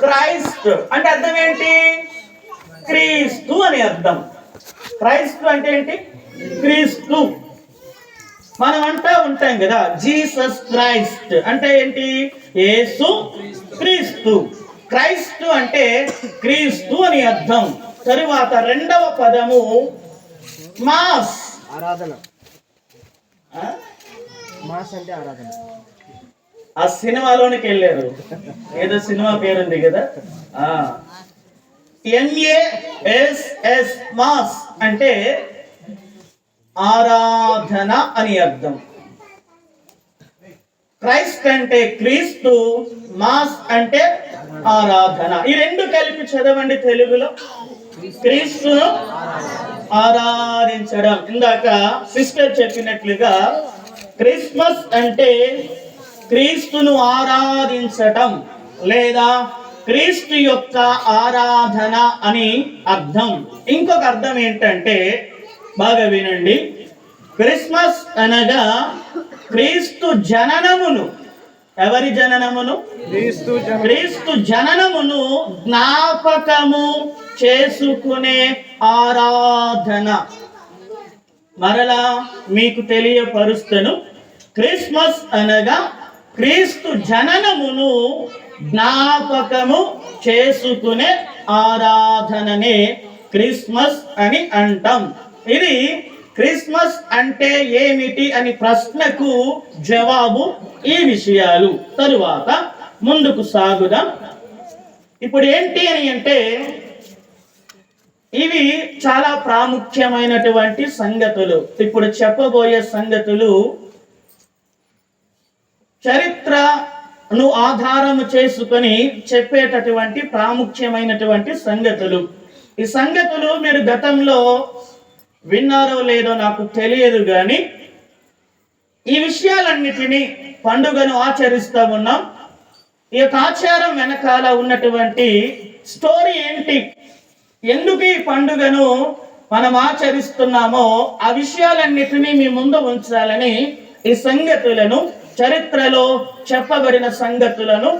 Christ అంటే అర్థం ఏంటి? క్రీస్తు అని అర్థం. క్రైస్తు అంటే ఏంటి? క్రీస్తు. మనం అంటా ఉంటాం కదా జీసస్ క్రైస్ట్ అంటే ఏంటి? యేసు క్రీస్తు. క్రైస్తు అంటే క్రీస్తు అని అర్థం. తరువాత రెండవ పదము మాస్, ఆరాధన. మాస్ అంటే ఆరాధన. ఆ సినిమాలోనికి వెళ్ళారు, ఏదో సినిమా పేరుంది కదా, MASS మాస్ అంటే ఆరాధన అని అర్థం. క్రైస్ట్ అంటే క్రీస్తు, మాస్ అంటే ఆరాధన. ఈ రెండు కలిపి చదవండి తెలుగులో. క్రీస్తును ఆరాధించడం. ఇందాక సిస్టర్ చెప్పినట్లుగా క్రిస్మస్ అంటే క్రీస్తును ఆరాధించటం లేదా క్రీస్తు యొక్క ఆరాధన అని అర్థం. ఇంకొక అర్థం ఏంటంటే, బాగా వినండి, క్రిస్మస్ అనగా క్రీస్తు జననమును, ఎవరి జననమును? క్రీస్తు జననమును జ్ఞాపకము చేసుకునే ఆరాధన. మరలా మీకు తెలియపరుస్తను, క్రిస్మస్ అనగా క్రీస్తు జననమును జ్ఞాపకము చేసుకునే ఆరాధననే క్రిస్మస్ అని అంటాం. ఇది క్రిస్మస్ అంటే ఏమిటి అని ప్రశ్నకు జవాబు ఈ విషయాలు. తరువాత ముందుకు సాగుదాం. ఇప్పుడు ఏంటి అని అంటే, ఇవి చాలా ప్రాముఖ్యమైనటువంటి సంగతులు. ఇప్పుడు చెప్పబోయే సంగతులు చరిత్రను ఆధారము చేసుకొని చెప్పేటటువంటి ప్రాముఖ్యమైనటువంటి సంగతులు. ఈ సంగతులు మీరు గతంలో విన్నారో లేదో నాకు తెలియదు, కానీ ఈ విషయాలన్నిటినీ పండుగను ఆచరిస్తూ ఉన్నాం. ఈ యొక్క ఆచారం వెనకాల ఉన్నటువంటి స్టోరీ ఏంటి, ఎందుకు ఈ పండుగను మనం ఆచరిస్తున్నామో ఆ విషయాలన్నిటినీ మీ ముందు ఉంచాలని ఈ సంగతులను, చరిత్రలో చెప్పబడిన సంగతులను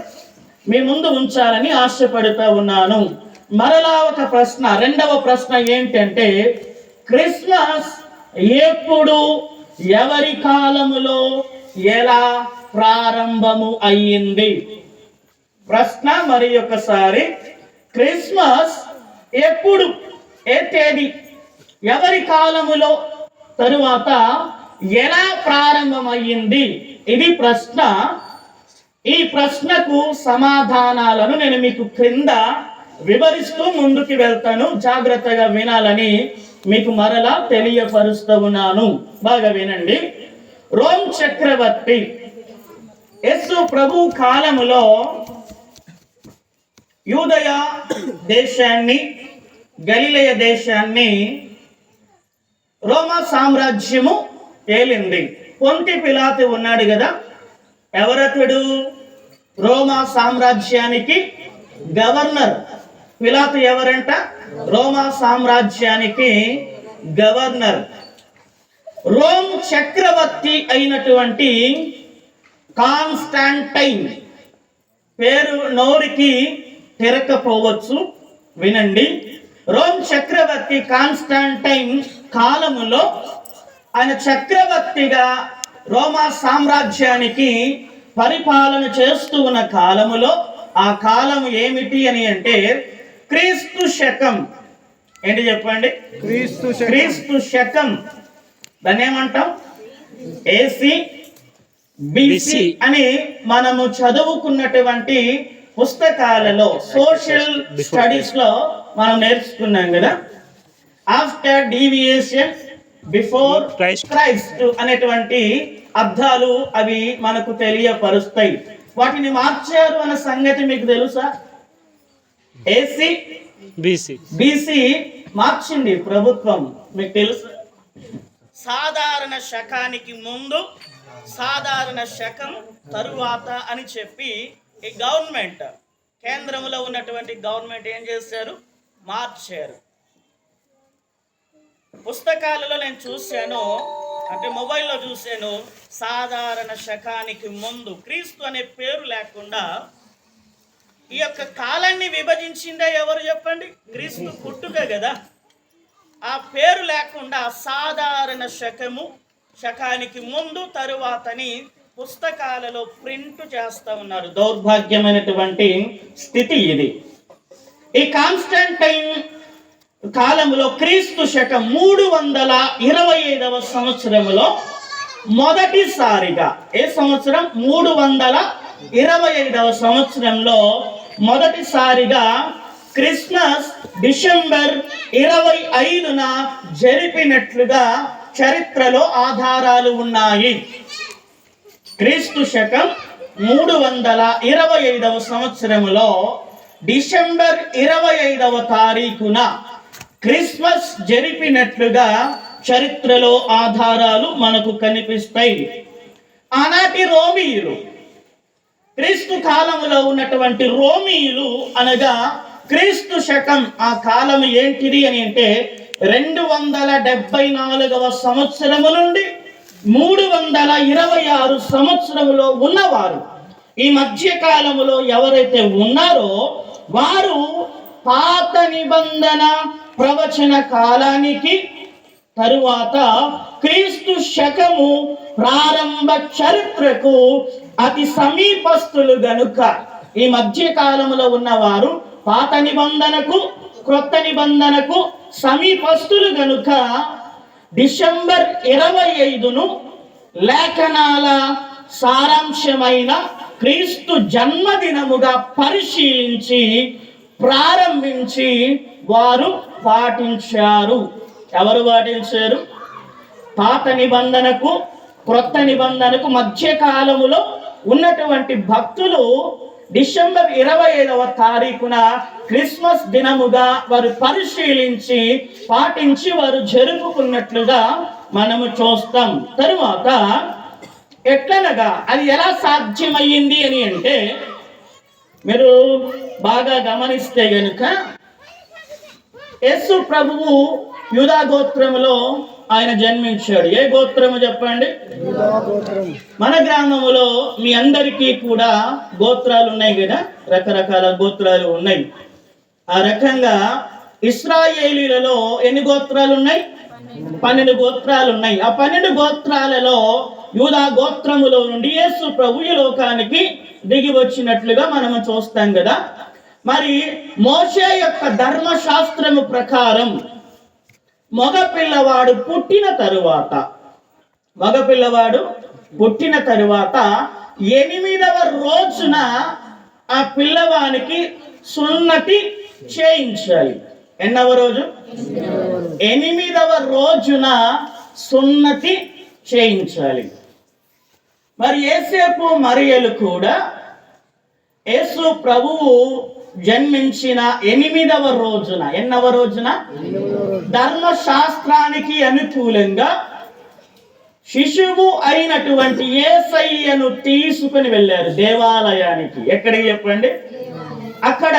మీ ముందు ఉంచాలని ఆశపడుతూ ఉన్నాను. మరలా ఒక ప్రశ్న, రెండవ ప్రశ్న ఏంటంటే, క్రిస్మస్ ఎప్పుడు, ఎవరి కాలములో, ఎలా ప్రారంభము అయ్యింది? ప్రశ్న మరి ఒకసారి, క్రిస్మస్ ఎప్పుడు, ఏ తేదీ, ఎవరి కాలములో, తరువాత ఎలా ప్రారంభమయ్యింది? ఇది ప్రశ్న. ఈ ప్రశ్నకు సమాధానాలను నేను మీకు క్రింద వివరిస్తూ ముందుకు వెళ్తాను. జాగ్రత్తగా వినాలని మీకు మరలా తెలియపరుస్తూ ఉన్నాను. బాగా వినండి. రోమ్ చక్రవర్తి యేసు ప్రభు కాలములో యూదయ దేశాన్ని, గలిలయ దేశాన్ని రోమా సామ్రాజ్యము ఏలింది. పొంతి పిలాతు ఉన్నాడు కదా, ఎవరతడు? రోమా సామ్రాజ్యానికి గవర్నర్. పిలాతు ఎవరంట? రోమా సామ్రాజ్యానికి గవర్నర్. రోమ్ చక్రవర్తి అయినటువంటి కాన్స్టాంటైన్ పేరు నోరికి తిరగకపోవచ్చు, వినండి. రోమ్ చక్రవర్తి కాన్స్టాంటైన్ కాలములో, ఆయన చక్రవర్తిగా రోమా సామ్రాజ్యానికి పరిపాలన చేస్తూ ఉన్న కాలములో, ఆ కాలం ఏమిటి అని అంటే క్రీస్తు శకం. ఏంటి చెప్పండి? క్రీస్తు శకం. దాన్ని ఏమంటాం? AC BC అని మనము చదువుకున్నటువంటి పుస్తకాలలో, సోషల్ స్టడీస్ లో మనం నేర్చుకున్నాం కదా. ఆఫ్టర్ డీవియేషన్, బిఫోర్ క్రైస్ట్ అనేటువంటి అర్థాలు అవి మనకు తెలియపరుస్తాయి. వాటిని మార్చారు అన్న సంగతి మీకు తెలుసా? AC BC మార్చింది ప్రభుత్వం, మీకు తెలుసు. సాధారణ శకానికి ముందు, సాధారణ శకం తరువాత అని చెప్పి ఈ గవర్నమెంట్, కేంద్రంలో ఉన్నటువంటి గవర్నమెంట్ ఏం చేశారు? మార్చారు. పుస్తకాలలో నేను చూశాను, అంటే మొబైల్లో చూశాను, సాధారణ శకానికి ముందు, క్రీస్తు అనే పేరు లేకుండా ఈ యొక్క కాలాన్ని విభజించిందే ఎవరు చెప్పండి? క్రీస్తు పుట్టుక కదా. ఆ పేరు లేకుండా సాధారణ శకానికి ముందు తరువాతని పుస్తకాలలో ప్రింట్ చేస్తా ఉన్నారు. దౌర్భాగ్యమైనటువంటి స్థితి ఇది. ఈ కాన్స్టంటైన్ కాలంలో క్రీస్తు శకం 325వ సంవత్సరంలో మొదటిసారిగా, ఏ సంవత్సరం? 325వ సంవత్సరంలో మొదటిసారిగా క్రిస్మస్ డిసెంబర్ 25న జరిపినట్లుగా చరిత్రలో ఆధారాలు ఉన్నాయి. క్రీస్తు శకం 325వ సంవత్సరంలో డిసెంబర్ 25వ తారీఖున క్రిస్మస్ జరిపినట్లుగా చరిత్రలో ఆధారాలు మనకు కనిపిస్తాయి. ఆనాటి రోమీయులు, క్రీస్తు కాలంలో ఉన్నటువంటి రోమీయులు అనగా క్రీస్తు శకం, ఆ కాలం ఏంటిది అని అంటే 274వ సంవత్సరము నుండి 326 సంవత్సరములో ఉన్నవారు. ఈ మధ్య కాలములో ఎవరైతే ఉన్నారో వారు పాత నిబంధన ప్రవచన కాలానికి తరువాత క్రీస్తు శకము ప్రారంభ చరిత్రకు అతి సమీపస్తులు గనుక, ఈ మధ్య కాలంలో ఉన్నవారు పాత నిబంధనకు క్రొత్త నిబంధనకు సమీపస్తులు గనుక డిసెంబర్ 25ను లేఖనాల సారాంశమైన క్రీస్తు జన్మదినముగా పరిశీలించి ప్రారంభించి వారు పాటించారు. ఎవరు పాటించారు? పాత నిబంధనకు క్రొత్త నిబంధనకు మధ్య కాలములో ఉన్నటువంటి భక్తులు డిసెంబర్ 25వ తారీఖున క్రిస్మస్ దినముగా వారు పరిశీలించి పాటించి వారు జరుపుకున్నట్లుగా మనము చూస్తాం. తరువాత ఎట్లనగా అది ఎలా సాధ్యమయ్యింది అని అంటే, మీరు బాగా గమనిస్తే గనుక యేసు ప్రభువు యూదా గోత్రములో ఆయన జన్మించాడు. ఏ గోత్రము చెప్పండి? మన గ్రామంలో మీ అందరికీ కూడా గోత్రాలు ఉన్నాయి కదా, రకరకాల గోత్రాలు ఉన్నాయి. ఆ రకంగా ఇశ్రాయేలీలలో ఎన్ని గోత్రాలు ఉన్నాయి? 12 గోత్రాలు ఉన్నాయి. ఆ 12 గోత్రాలలో యూదా గోత్రములో నుండి యేసు ప్రభు ఈ లోకానికి దిగి వచ్చినట్లుగా మనము చూస్తాం కదా. మరి మోషే యొక్క ధర్మశాస్త్రము ప్రకారం మగ పిల్లవాడు పుట్టిన తరువాత 8వ రోజున ఆ పిల్లవానికి సున్నతి చేయించాలి. ఎన్నవ రోజు? 8వ రోజున సున్నతి చేయించాలి. మరి యేసేపు మరియలు కూడా యేసు ప్రభువు జన్మించిన 8వ రోజున, ఎన్నవ రోజున? ధర్మశాస్త్రానికి అనుకూలంగా శిశువు అయినటువంటి యేసయ్యను తీసుకుని వెళ్ళారు దేవాలయానికి. ఎక్కడికి చెప్పండి? అక్కడ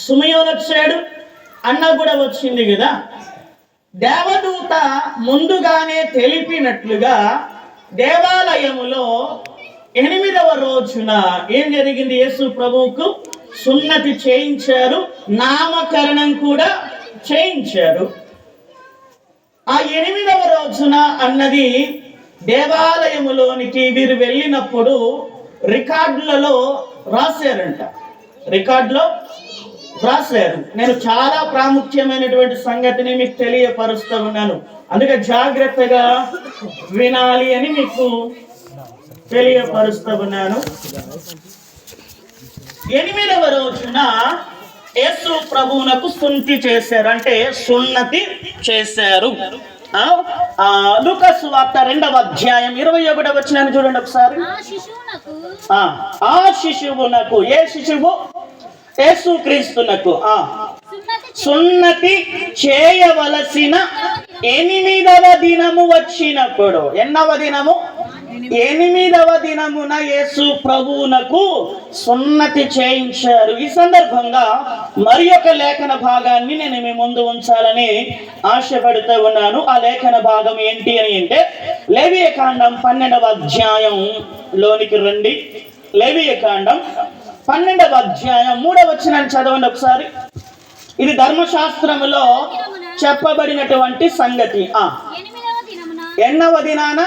సుమయోను వచ్చాడు, అన్న కూడా వచ్చింది కదా. దేవదూత ముందుగానే తెలిపినట్లుగా దేవాలయములో 8వ రోజున ఏం జరిగింది? యేసు ప్రభువుకు సున్నతి చేయించారు, నామకరణం కూడా చేయించారు. ఆ 8వ రోజున అన్నది దేవాలయములోనికి వీరు వెళ్ళినప్పుడు రికార్డులలో రాశారంట. రికార్డులో రాశారు. నేను చాలా ప్రాముఖ్యమైనటువంటి సంగతిని మీకు తెలియపరుస్తూ ఉన్నాను, అందుకే జాగ్రత్తగా వినాలి అని మీకు తెలియపరుస్తూ ఉన్నాను. 8వ రోజున యేసు ప్రభువునకు సున్నతి చేశారు, అంటే సున్నతి చేశారు. లూకా సువార్త 2వ అధ్యాయం 21వ వచనాన్ని చూడండి ఒకసారి. ఆ శిశువునకు, ఏ శిశువు? యేసు క్రీస్తునకు సున్నతి చేయవలసిన 8వ దినము వచ్చినప్పుడు, ఎన్నవ దినము? 8వ దినమున యేసు ప్రభువునకు సున్నతి చేయించారు. ఈ సందర్భంగా మరి ఒక లేఖన భాగాన్ని నేను మీ ముందు ఉంచాలని ఆశపడుతూ ఉన్నాను. ఆ లేఖన భాగం ఏంటి అని అంటే, లేవియకాండం 12వ అధ్యాయం లోనికి రండి. లేవియకాండం 12వ అధ్యాయం 3వ వచనాన్ని చదవండి ఒకసారి. ఇది ధర్మశాస్త్రములో చెప్పబడినటువంటి సంగతి. ఎన్నవ దినాన?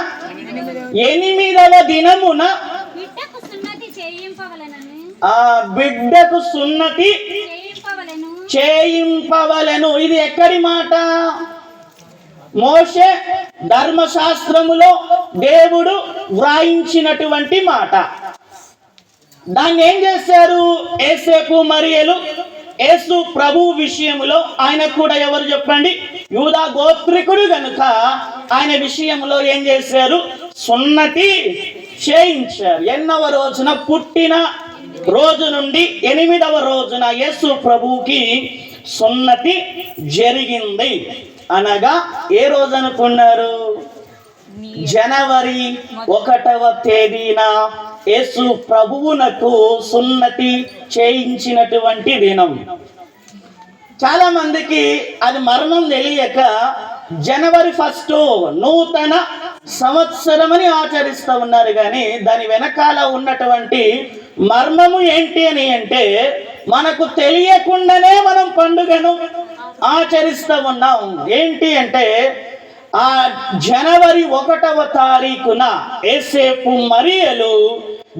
8వ దినమున బిడ్డకు సున్నతి చేయింపవలెను. ఇది ఎక్కడి మాట? మోషే ధర్మశాస్త్రములో దేవుడు వ్రాయించినటువంటి మాట. దాన్ని ఏం చేశారు? యేసేపు మరియలు యేసు ప్రభు విషయములో, ఆయన కూడా ఎవరు చెప్పండి? యూదా గోత్రికుడు గనుక ఆయన విషయంలో ఏం చేశారు? సున్నతి చేయించారు. ఎన్నవ రోజున? పుట్టిన రోజు నుండి 8వ రోజున యేసు ప్రభువుకి సున్నతి జరిగింది. అనగా ఏ రోజు అనుకున్నారు? జనవరి 1వ తేదీన యేసు ప్రభువునకు సున్నతి చేయించినటువంటి దినం. చాలా మందికి అది మర్మం తెలియక జనవరి 1 నూతన సంవత్సరం అని ఆచరిస్తూ ఉన్నారు. కానీ దాని వెనకాల ఉన్నటువంటి మర్మము ఏంటి అని అంటే, మనకు తెలియకుండానే మనం పండుగను ఆచరిస్తూ ఉన్నాం. ఏంటి అంటే, ఆ జనవరి 1వ తారీఖున యేసేపు మరియలు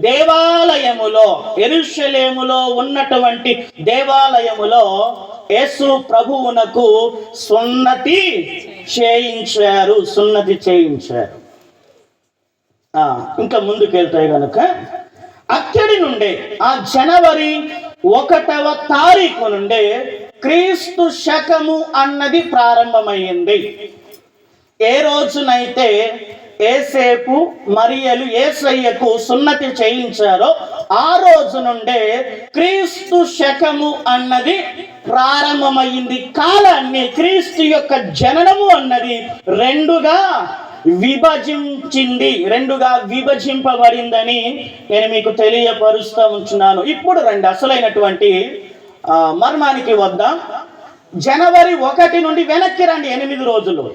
దేవాలయములో, యెరూషలేములో ఉన్నటువంటి దేవాలయములో యేసు ప్రభువునకు సున్నతి చేయించారు. ఇంకా ముందుకెళ్తాయి గనుక అక్కడి నుండే, ఆ జనవరి 1వ తారీఖు నుండే క్రీస్తు శకము అన్నది ప్రారంభమైంది. ఏ రోజునైతే యేసేపు మరియలు యేసయ్యకు సున్నతి చేయించారో ఆ రోజు నుండే క్రీస్తు శకము అన్నది ప్రారంభమైంది. కాలాన్ని, క్రీస్తు యొక్క జననము అన్నది రెండుగా విభజింపబడిందని నేను మీకు తెలియపరుస్తూ ఉంటున్నాను. ఇప్పుడు రండి అసలైనటువంటి మర్మానికి వద్దాం. జనవరి 1 నుండి వెనక్కి రండి 8 రోజులు.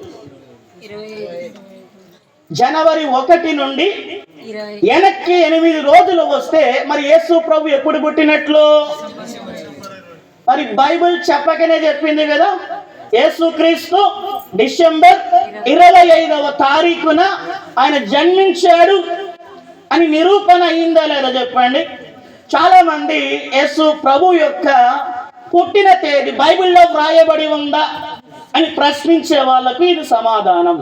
జనవరి 1 నుండి వెనక్కి 8 రోజులు వస్తే మరి యేసు ప్రభు ఎప్పుడు పుట్టినట్లు? మరి బైబిల్ చెప్పకనే చెప్పింది కదా, యేసుక్రీస్తు డిసెంబర్ 25వ తారీఖున ఆయన జన్మించాడు అని నిరూపణ అయిందా లేదా చెప్పండి. చాలా మంది యేసు ప్రభు యొక్క పుట్టిన తేదీ బైబిల్లో వ్రాయబడి ఉందా అని ప్రశ్నించే వాళ్ళకు ఇది సమాధానం.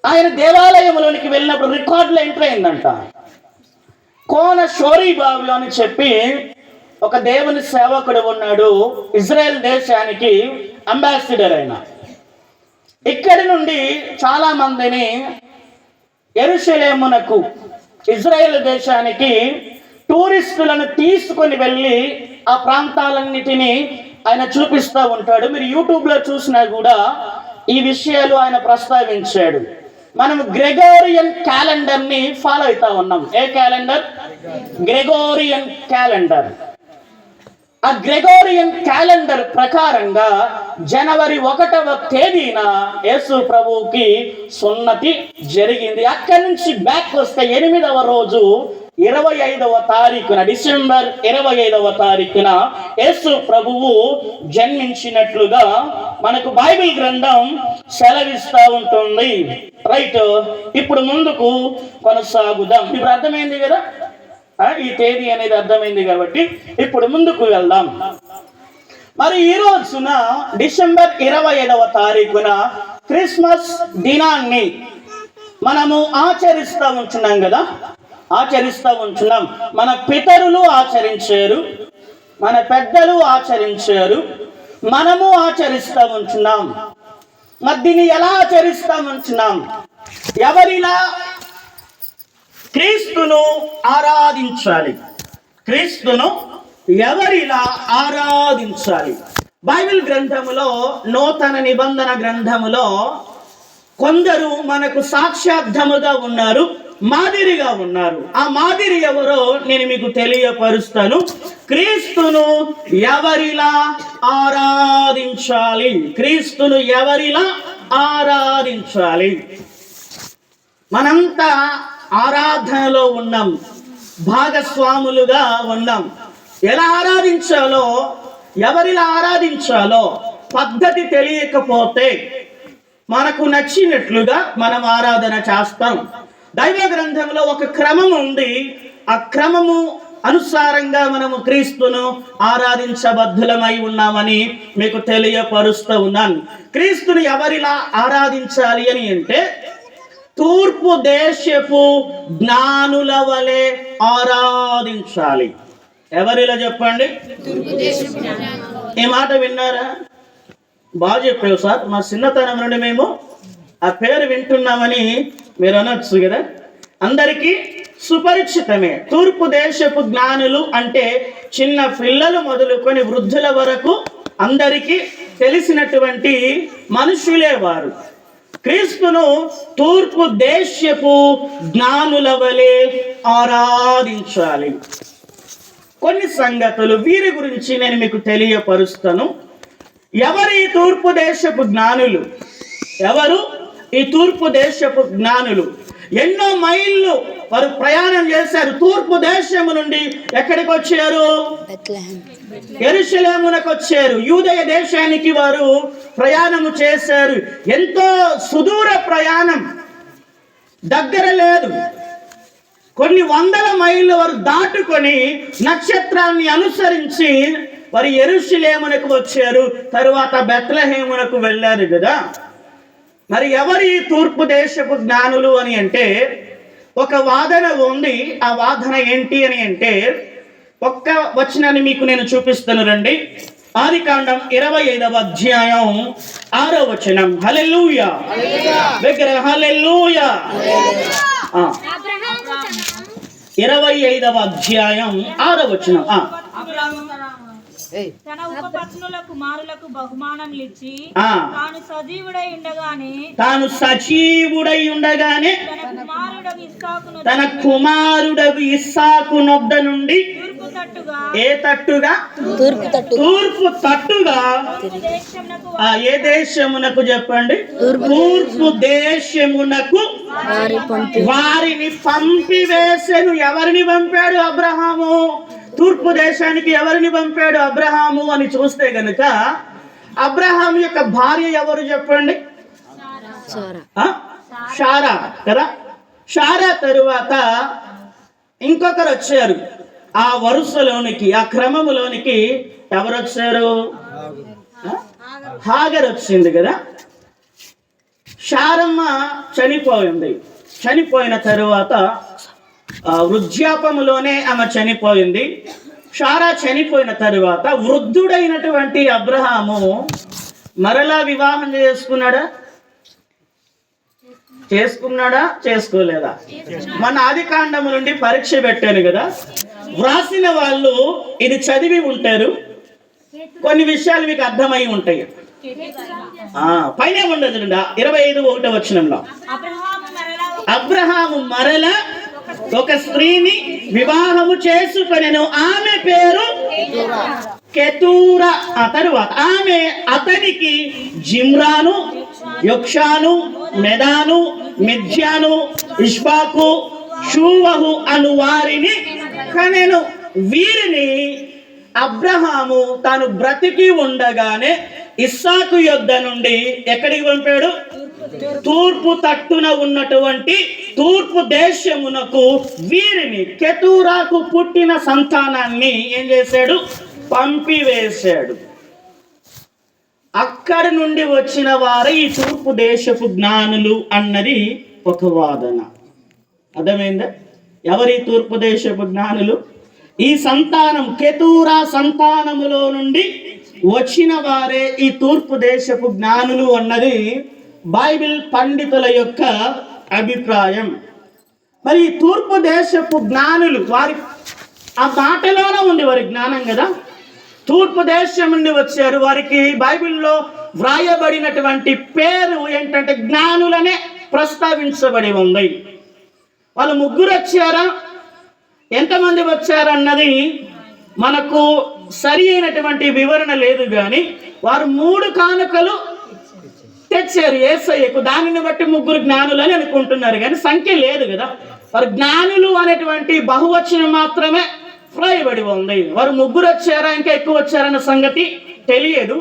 ఆయన దేవాలయంలోనికి వెళ్ళినప్పుడు రికార్డులో ఎంటర్ అయిందంట. కోన షోరీ బాబులో అని చెప్పి ఒక దేవుని సేవకుడు ఉన్నాడు, ఇజ్రాయెల్ దేశానికి అంబాసిడర్ అయిన. ఇక్కడి నుండి చాలా మందిని యెరూషలేమునకు, ఇజ్రాయెల్ దేశానికి టూరిస్టులను తీసుకొని వెళ్ళి ఆ ప్రాంతాలన్నిటినీ ఆయన చూపిస్తూ ఉంటాడు. మీరు యూట్యూబ్లో చూసినా కూడా ఈ విషయాలు ఆయన ప్రస్తావించాడు. మనం గ్రెగోరియన్ క్యాలెండర్ని ఫాలో అవుతా ఉన్నాం. ఏ క్యాలెండర్? Gregorian calendar. ఆ గ్రెగోరియన్ క్యాలెండర్ ప్రకారంగా జనవరి 1వ తేదీన యేసు ప్రభువుకి సున్నతి జరిగింది. అక్కడి నుంచి బ్యాక్ వస్తే 8వ రోజు 25వ తారీఖున, డిసెంబర్ 25వ తారీఖున యేసు ప్రభువు జన్మించినట్లుగా మనకు బైబిల్ గ్రంథం సెలవిస్తూ ఉంటుంది. రైట్, ఇప్పుడు ముందుకు కొనసాగుదాం. ఇప్పుడు అర్థమైంది కదా, ఈ తేదీ అనేది అర్థమైంది కాబట్టి ఇప్పుడు ముందుకు వెళ్దాం. మరి ఈ రోజున డిసెంబర్ 25వ తారీఖున క్రిస్మస్ దినాన్ని మనము ఆచరిస్తూ ఉంటున్నాం. మన పితరులు ఆచరించారు, మన పెద్దలు ఆచరించారు, మనము ఆచరిస్తూ ఉంటున్నాం. మరి దీన్ని ఎలా ఆచరిస్తూ ఉంటున్నాం? ఎవరిలా? క్రీస్తును ఆరాధించాలి. క్రీస్తును ఎవరిలా ఆరాధించాలి? బైబిల్ గ్రంథములో, నూతన నిబంధన గ్రంథములో కొందరు మనకు సాక్షార్థముగా ఉన్నారు, మాదిరిగా ఉన్నారు. ఆ మాదిరి ఎవరో నేను మీకు తెలియపరుస్తాను. క్రీస్తును ఎవరిలా ఆరాధించాలి? క్రీస్తును ఎవరిలా ఆరాధించాలి? మనంతా ఆరాధనలో ఉన్నాం. భాగస్వాములుగా ఉన్నాం. ఎలా ఆరాధించాలో, ఎవరిలా ఆరాధించాలో పద్ధతి తెలియకపోతే మనకు నచ్చినట్లుగా మనం ఆరాధన చేస్తాం. దైవ గ్రంథంలో ఒక క్రమం ఉంది. ఆ క్రమము అనుసారంగా మనము క్రీస్తును ఆరాధించబద్ధులమై ఉన్నామని మీకు తెలియపరుస్తూ ఉన్నాను. క్రీస్తుని ఎవరిలా ఆరాధించాలి అని అంటే తూర్పు దేశపు జ్ఞానుల వలె ఆరాధించాలి. ఎవరిలా చెప్పండి? ఈ మాట విన్నారా? బాగా చెప్పావు సార్, మా చిన్నతనం నుండి మేము ఆ పేరు వింటున్నామని మీరు అనొచ్చు కదా. అందరికీ సుపరిచితమే. తూర్పు దేశపు జ్ఞానులు అంటే చిన్న పిల్లలు మొదలుకొని వృద్ధుల వరకు అందరికీ తెలిసినటువంటి మనుషులే వారు. క్రీస్తును తూర్పు దేశపు జ్ఞానుల వలె ఆరాధించాలి. కొన్ని సంగతులు వీరి గురించి నేను మీకు తెలియపరుస్తాను. ఎవరు ఈ తూర్పు దేశపు జ్ఞానులు? ఎవరు ఈ తూర్పు దేశపు జ్ఞానులు? ఎన్నో మైళ్ళు వారు ప్రయాణం చేశారు. తూర్పు దేశము నుండి ఎక్కడికి వచ్చారు? యెరూషలేమునకు వచ్చారు. యూదయ దేశానికి వారు ప్రయాణము చేశారు. ఎంతో సుదూర ప్రయాణం, దగ్గర లేదు. కొన్ని వందల మైళ్ళు వారు దాటుకొని నక్షత్రాన్ని అనుసరించి వారు యెరూషలేమునకు వచ్చారు. తరువాత బెత్లెహేమునకు వెళ్ళారు కదా. మరి ఎవరి తూర్పు దేశపు జ్ఞానులు అని అంటే ఒక వాదన ఉంది. ఆ వాదన ఏంటి అని అంటే ఒక్క వచనాన్ని మీకు నేను చూపిస్తాను రండి. ఆదికాండం 25వ అధ్యాయం 6వ వచనం. హల్లెలూయా, దగ్గర హల్లెలూయా. 25వ అధ్యాయం 6వ వచనం. తన ఉపపత్నుల కుమారులకు బహుమానములు ఇచ్చి తాను సజీవుడై ఉండగానే తన కుమారుడగు ఇస్సాకు నొద్ద నుండి ఏ తట్టుగా? తూర్పు తట్టుగా. ఏ దేశమునకు చెప్పండి? తూర్పు దేశమునకు వారిని పంపివేసెను. ఎవరిని పంపాడు అబ్రహాము? తూర్పు దేశానికి ఎవరిని పంపాడు అబ్రహాము అని చూస్తే గనుక అబ్రహాము యొక్క భార్య ఎవరు చెప్పండి? షారా కదా. షారా తరువాత ఇంకొకరు వచ్చారు. ఆ వరుసలోనికి, ఆ క్రమములోనికి ఎవరు వచ్చారు? హాగర్ వచ్చింది కదా. షారమ్మ చనిపోయింది. చనిపోయిన తరువాత వృద్ధాపములోనే ఆమె చనిపోయింది. షారా చనిపోయిన తరువాత వృద్ధుడైనటువంటి అబ్రహాము మరలా వివాహం చేసుకున్నాడా చేసుకోలేదా? మన ఆదికాండము నుండి పరీక్ష పెట్టాను కదా. వ్రాసిన వాళ్ళు ఇది చదివి ఉంటారు. కొన్ని విషయాలు మీకు అర్థమై ఉంటాయి. పైన ఉండదు 25వ వచనంలో అబ్రహాము మరల ఒక స్త్రీని వివాహము చేసుకొనెను. ఆమె పేరు కెతూరా. ఆ తరువాత ఆమె అతనికి జిమ్రాను, యొక్షాను, మెదాను, మిద్యాను, ఇష్బాకు, షూవహు అను వారిని కనెను. వీరిని అబ్రహాము తాను బ్రతికి ఉండగానే ఇస్సాకు యొద్ద నుండి ఎక్కడికి పంపాడు? తూర్పు తట్టున ఉన్నటువంటి తూర్పు దేశమునకు వీరిని, కెతూరాకు పుట్టిన సంతానాన్ని ఏం చేశాడు? పంపివేశాడు. అక్కడి నుండి వచ్చిన వారే ఈ తూర్పు దేశపు జ్ఞానులు అన్నది ఒక వాదన. అర్థమైందా? ఎవరి తూర్పు దేశపు జ్ఞానులు? ఈ సంతానం, కెతూరా సంతానములో నుండి వచ్చిన వారే ఈ తూర్పు దేశపు జ్ఞానులు అన్నది బైబిల్ పండితుల యొక్క అభిప్రాయం. మరి ఈ తూర్పు దేశపు జ్ఞానులు, వారి ఆ మాటలోనే ఉంది వారి జ్ఞానం కదా. తూర్పు దేశం నుండి వచ్చారు. వారికి బైబిల్లో వ్రాయబడినటువంటి పేరు ఏంటంటే జ్ఞానులనే ప్రస్తావించబడి ఉంది. వాళ్ళు ముగ్గురు వచ్చారా, ఎంతమంది వచ్చారన్నది మనకు సరి అయినటువంటి వివరణ లేదు. కానీ వారు 3 కానుకలు తెచ్చారు యేసయ్యకు. దానిని బట్టి ముగ్గురు జ్ఞానులు అని అనుకుంటున్నారు, కానీ సంఖ్య లేదు కదా. వారు జ్ఞానులు అనేటువంటి బహువచనం మాత్రమే వ్రాయబడి ఉంది. వారు ముగ్గురు వచ్చారా ఇంకా ఎక్కువ వచ్చారన్న సంగతి తెలియదు.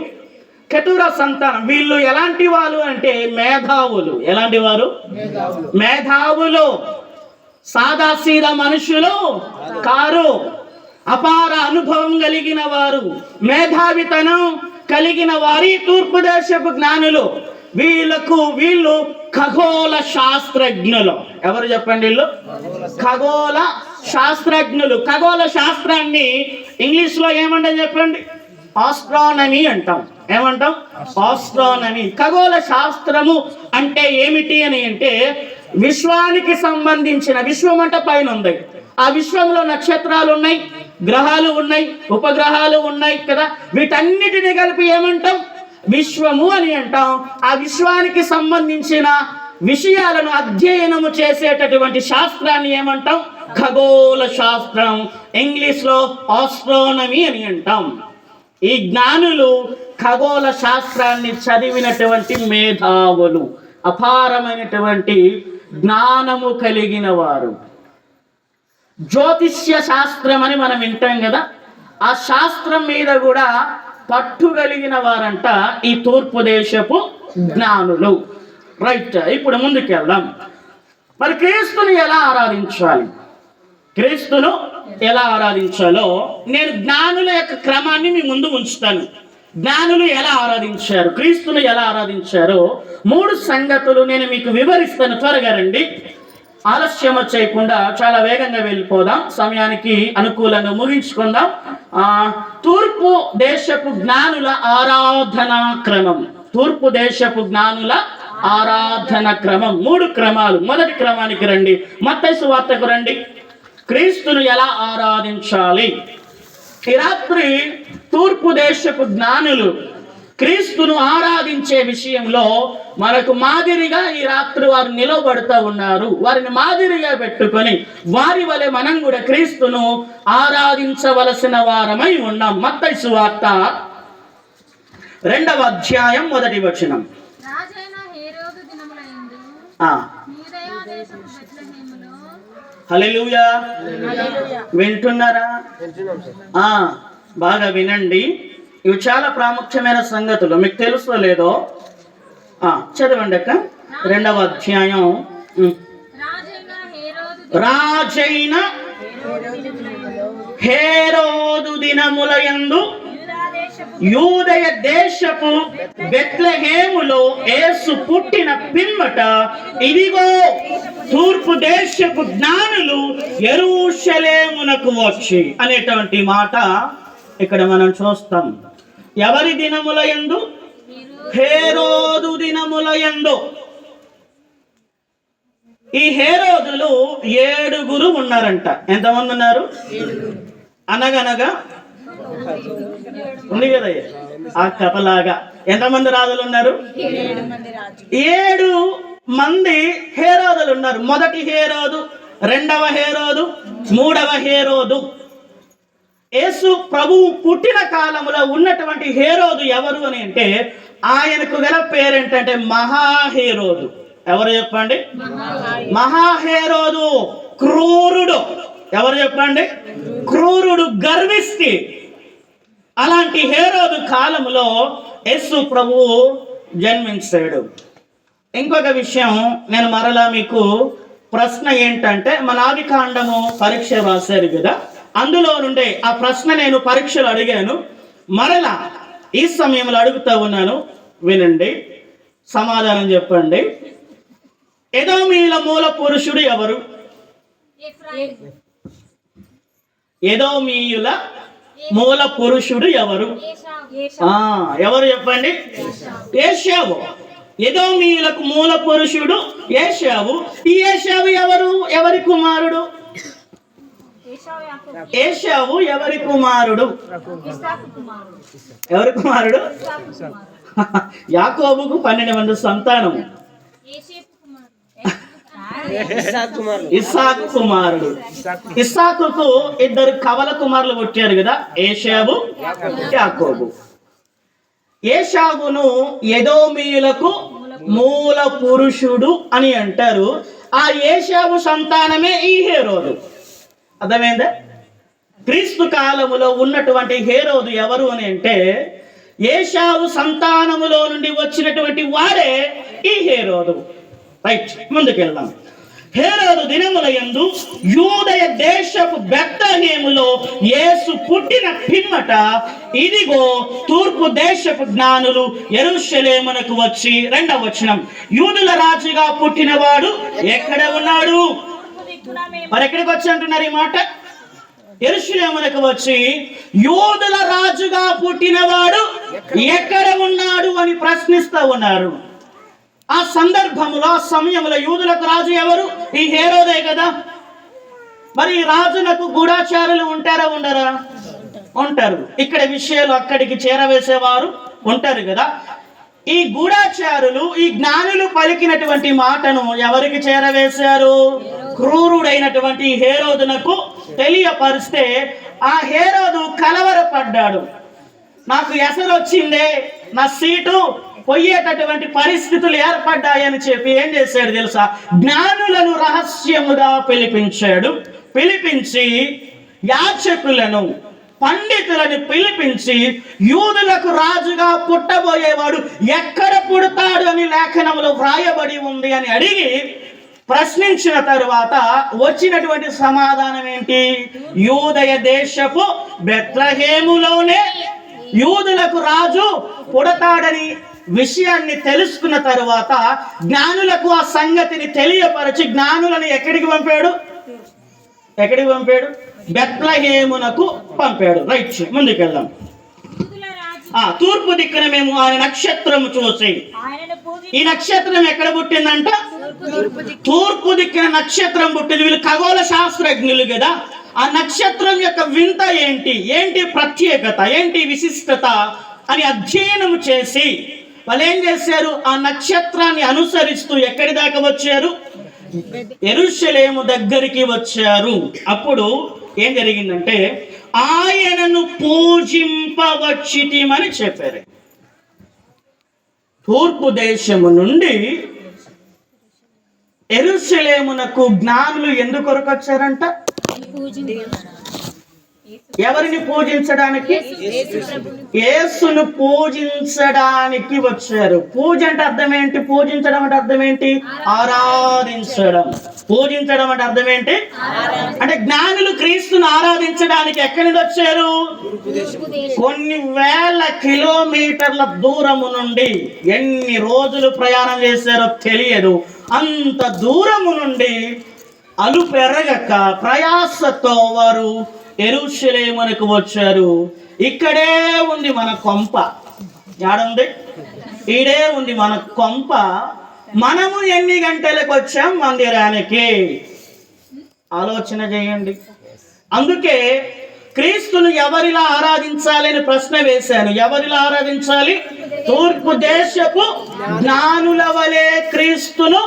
కెతురా సంతానం వీళ్ళు ఎలాంటి వాళ్ళు అంటే మేధావులు. ఎలాంటి వారు? మేధావులు. సాదాసీదా మనుషులు కారు. అపార అనుభవం కలిగిన వారు, మేధావితనం కలిగిన వారి తూర్పు దేశపు జ్ఞానులు. వీళ్ళు ఖగోళ శాస్త్రజ్ఞులు. ఎవరు చెప్పండి? వీళ్ళు ఖగోళ శాస్త్రజ్ఞులు. ఖగోళ శాస్త్రాన్ని ఇంగ్లీష్ లో ఏమంటాం చెప్పండి? ఆస్ట్రానమీ అంటాం. ఏమంటాం? ఆస్ట్రానమీ. ఖగోళ శాస్త్రము అంటే ఏమిటి అని అంటే విశ్వానికి సంబంధించిన, విశ్వం అంటే పైన ఉంది, ఆ విశ్వంలో నక్షత్రాలు ఉన్నాయి, గ్రహాలు ఉన్నాయి, ఉపగ్రహాలు ఉన్నాయి కదా, వీటన్నిటిని కలిపి ఏమంటాం? విశ్వము అని అంటాం. ఆ విశ్వానికి సంబంధించిన విషయాలను అధ్యయనము చేసేటటువంటి శాస్త్రాన్ని ఏమంటాం? ఖగోళ శాస్త్రం. ఇంగ్లీష్ లో ఆస్ట్రానమీ అని అంటాం. ఈ జ్ఞానులు ఖగోళ శాస్త్రాన్ని చదివినటువంటి మేధావులు, అపారమైనటువంటి జ్ఞానము కలిగిన వారు. జ్యోతిష్య శాస్త్రం అని మనం వింటాం కదా, ఆ శాస్త్రం మీద కూడా పట్టు కలిగిన వారంట ఈ తూర్పు దేశపు జ్ఞానులు. రైట్, ఇప్పుడు ముందుకెళ్దాం. మరి క్రీస్తుని ఎలా ఆరాధించాలి? క్రీస్తును ఎలా ఆరాధించాలో నేను జ్ఞానుల యొక్క క్రమాన్ని మీ ముందు ఉంచుతాను. జ్ఞానులు ఎలా ఆరాధించారు, క్రీస్తును ఎలా ఆరాధించారో 3 సంగతులు నేను మీకు వివరిస్తాను. త్వరగా రండి, ఆలస్యం చేయకుండా చాలా వేగంగా వెళ్ళిపోదాం, సమయానికి అనుకూలంగా ముగించుకుందాం. తూర్పు దేశపు జ్ఞానుల ఆరాధనా క్రమం. తూర్పు దేశపు జ్ఞానుల ఆరాధన క్రమం 3 క్రమాలు. మొదటి క్రమానికి రండి, మత్తయి సువార్తకు రండి. క్రీస్తును ఎలా ఆరాధించాలి? ఈ రాత్రి తూర్పు దేశపు జ్ఞానులు క్రీస్తును ఆరాధించే విషయంలో మనకు మాదిరిగా ఈ రాత్రి వారు నిలబడుతూ ఉన్నారు. వారిని మాదిరిగా పెట్టుకొని వారి వలె మనం కూడా క్రీస్తును ఆరాధించవలసిన వారమై ఉన్నాం. మత్తయి సువార్త 2వ అధ్యాయం 1వ వచనం. హల్లెలూయా. వింటున్నారా? బాగా వినండి, ఇవి చాలా ప్రాముఖ్యమైన సంగతులు. మీకు తెలుసో లేదో చదవండి అక్క. 2వ అధ్యాయం. రాజైన హేరోదు దినములయందు యూదయ దేశపు బెత్లెహేములో యేసు పుట్టిన పిమ్మట ఇదిగో తూర్పు దేశపు జ్ఞానులు యెరూషలేమునకు వచ్చి అనేటువంటి మాట ఇక్కడ మనం చూస్తాం. ఎవరి దినములయందు? హేరోదు దినములయందు. ఈ హేరోదులు 7 ఉన్నారంట. ఎంతమంది ఉన్నారు? అనగనగా ఉంది కదా ఆ కథలాగా. ఎంతమంది రాజులు ఉన్నారు? 7 మంది హేరోదులు ఉన్నారు. మొదటి హేరోదు, 2వ హేరోదు, 3వ హేరోదు. యేసు ప్రభువు పుట్టిన కాలంలో ఉన్నటువంటి హేరోదు ఎవరు అని అంటే ఆయనకు గల పేరేంటంటే మహాహేరోదు. ఎవరు చెప్పండి? మహాహేరోదు క్రూరుడు. ఎవరు చెప్పండి? క్రూరుడు, గర్విష్టి. అలాంటి హేరోదు కాలంలో యేసు ప్రభువు జన్మించాడు. ఇంకొక విషయం నేను మరలా మీకు ప్రశ్న ఏంటంటే, మన ఆదికాండము పరీక్ష రాశారు కదా, అందులో నుండే ఆ ప్రశ్న నేను పరీక్షలు అడిగాను. మరలా ఈ సమయంలో అడుగుతా ఉన్నాను, వినండి, సమాధానం చెప్పండి. ఎదోమీయుల మూల పురుషుడు ఎవరు? ఎదోమీయుల మూల పురుషుడు ఎవరు? ఎవరు చెప్పండి? ఏశావు. ఎదోమీయులకు మూల పురుషుడు ఏశావు. ఈ ఏశావు ఎవరు? ఎవరి కుమారుడు? ఏశావు ఎవరి కుమారుడు? ఎవరి కుమారుడు? యాకోబుకు 12 మంది సంతానము. ఇస్సాకు కుమారుడు. ఇస్సాకుకు 2 కవల కుమారులు పుట్టారు కదా, ఏశావు, యాకోబు. ఏశావును ఎదోమీయులకు మూల పురుషుడు అని అంటారు. ఆ ఏశావు సంతానమే ఈ హేరోదు. అర్థమైందా? క్రీస్తు కాలములో ఉన్నటువంటి హేరోదు ఎవరు అని అంటే ఏశావు సంతానములో నుండి వచ్చినటువంటి వాడే ఈ హేరోదు. రైట్, ముందుకెళ్దాం. హేరోదు దినముల యందు యూదయ దేశపు బెత్లెహేములో యేసు పుట్టిన పిమ్మట ఇదిగో తూర్పు దేశపు జ్ఞానులు యెరూషలేమునకు వచ్చి, 2వ వచనం, యూదుల రాజుగా పుట్టినవాడు ఎక్కడ ఉన్నాడు? మరి ఎక్కడికి వచ్చి అంటున్నారు ఈ మాట? యెరూషలేమునకు వచ్చి యూదుల రాజుగా పుట్టినవాడు ఎక్కడ ఉన్నాడు అని ప్రశ్నిస్తూ ఉన్నారు. ఆ సందర్భంలో, ఆ సమయంలో యూదులకు రాజు ఎవరు? ఈ హేరోదే కదా. మరి ఈ రాజులకు గూఢాచారులు ఉంటారా ఉండరా? ఉంటారు. ఇక్కడ విషయాలు అక్కడికి చేరవేసేవారు ఉంటారు కదా. ఈ గూఢాచారులు, ఈ జ్ఞానులు పలికినటువంటి మాటను ఎవరికి చేరవేశారు? క్రూరుడైనటువంటి హేరోదునకు తెలియపరిస్తే ఆ హేరోదు కలవరపడ్డాడు. నాకు ఎసరు వచ్చిందే, నా సీటు పోయేటటువంటి పరిస్థితులు ఏర్పడ్డాయని చెప్పి ఏం చేశాడు తెలుసా? జ్ఞానులను రహస్యముగా పిలిపించి యాజకులను, పండితులను పిలిపించి యూదులకు రాజుగా పుట్టబోయేవాడు ఎక్కడ పుడతాడు అని లేఖనంలో వ్రాయబడి ఉంది అని అడిగి ప్రశ్నించిన తరువాత వచ్చినటువంటి సమాధానం ఏంటి? యూదయ దేశపు బెత్లెహేములోనే యూదులకు రాజు పుడతాడని విషయాన్ని తెలుసుకున్న తరువాత జ్ఞానులకు ఆ సంగతిని తెలియపరిచి జ్ఞానులను ఎక్కడికి పంపాడు? బెత్లెహేమునకు పంపాడు. రైట్, ముందుకెళ్దాం. తూర్పు దిక్కున మేము ఆయన నక్షత్రం చూసి, ఈ నక్షత్రం ఎక్కడ పుట్టిందంట? తూర్పు దిక్కున నక్షత్రం పుట్టింది. వీళ్ళు ఖగోళ శాస్త్రజ్ఞులు కదా. ఆ నక్షత్రం యొక్క వింత ఏంటి, ఏంటి ప్రత్యేకత, ఏంటి విశిష్టత అని అధ్యయనం చేసి వాళ్ళు ఏం చేశారు? ఆ నక్షత్రాన్ని అనుసరిస్తూ ఎక్కడి దాకా వచ్చారు? యెరూషలేము దగ్గరికి వచ్చారు. అప్పుడు ఏం జరిగిందంటే ఆయనను పూజింపవచ్చితిమని చెప్పారు. తూర్పు దేశము నుండి యెరూషలేమునకు జ్ఞానులు ఎందుకు వచ్చారంట? ఎవరిని పూజించడానికి? యేసును పూజించడానికి వచ్చారు. పూజ అంటే అర్థం ఏంటి? పూజించడం అంటే అర్థం ఏంటి? ఆరాధించడం. పూజించడం అంటే అర్థం ఏంటి? అంటే జ్ఞానులు క్రీస్తును ఆరాధించడానికి ఎక్కడి నుంచి వచ్చారు? కొన్ని వేల కిలోమీటర్ల దూరము నుండి. ఎన్ని రోజులు ప్రయాణం చేశారో తెలియదు. అంత దూరము నుండి అలుపెరగక ప్రయాసతో వారు యెరూషలేమునకు వచ్చారు. ఇక్కడే ఉంది మన కొంప. ఏడుంది? ఈడే ఉంది మన కొంప. మనము ఎన్ని గంటలకు వచ్చాం మందిరానికి? ఆలోచన చేయండి. అందుకే క్రీస్తును ఎవరిలా ఆరాధించాలని ప్రశ్న వేశాను. ఎవరిలా ఆరాధించాలి? తూర్పు దేశపు జ్ఞానుల వలె క్రీస్తును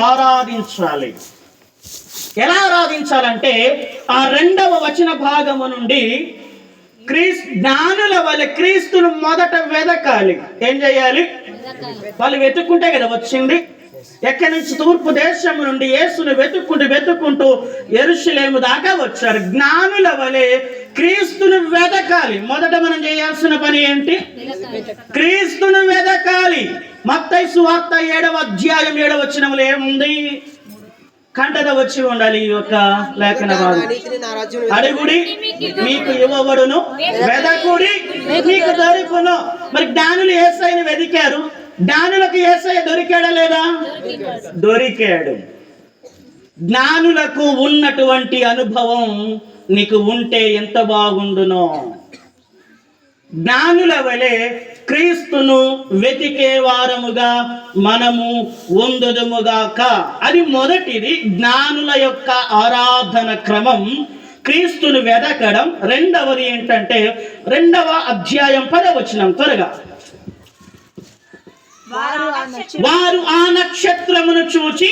ఆరాధించాలి. ఎలా ఆరాధించాలంటే ఆ 2వ వచన భాగము నుండి జ్ఞానుల వలె క్రీస్తును మొదట వెదకాలి. ఏం చేయాలి? వాళ్ళు వెతుక్కుంటే కదా వచ్చింది. ఎక్కడి నుంచి? తూర్పు దేశం నుండి యేసును వెతుక్కుంటూ యెరూషలేము దాకా వచ్చారు. జ్ఞానుల వలె క్రీస్తును వెదకాలి. మొదట మనం చేయాల్సిన పని ఏంటి? క్రీస్తును వెదకాలి. మత్తయి సువార్త 7వ అధ్యాయం 7వ వచనంలో ఏముంది? కంటత వచ్చి ఉండాలి ఈ యొక్క లేఖన భాగం. అడుగుడి మీకు ఇవ్వబడును, వెదకుడి మీకు దొరుకును. మరి జ్ఞానులు యేసయ్యను వెదికారు. జ్ఞానులకు యేసయ్య దొరికాడా లేదా? దొరికాడు. జ్ఞానులకు ఉన్నటువంటి అనుభవం నీకు ఉంటే ఎంత బాగుండునో. జ్ఞానుల వలె క్రీస్తును వెతికే వారముగా మనము ఉందుదుముగాక. అది మొదటిది, జ్ఞానుల యొక్క ఆరాధన క్రమం, క్రీస్తును వెదకడం. రెండవది ఏంటంటే 2వ అధ్యాయం 10వ వచనం. త్వరగా. వారు ఆ నక్షత్రమును చూచి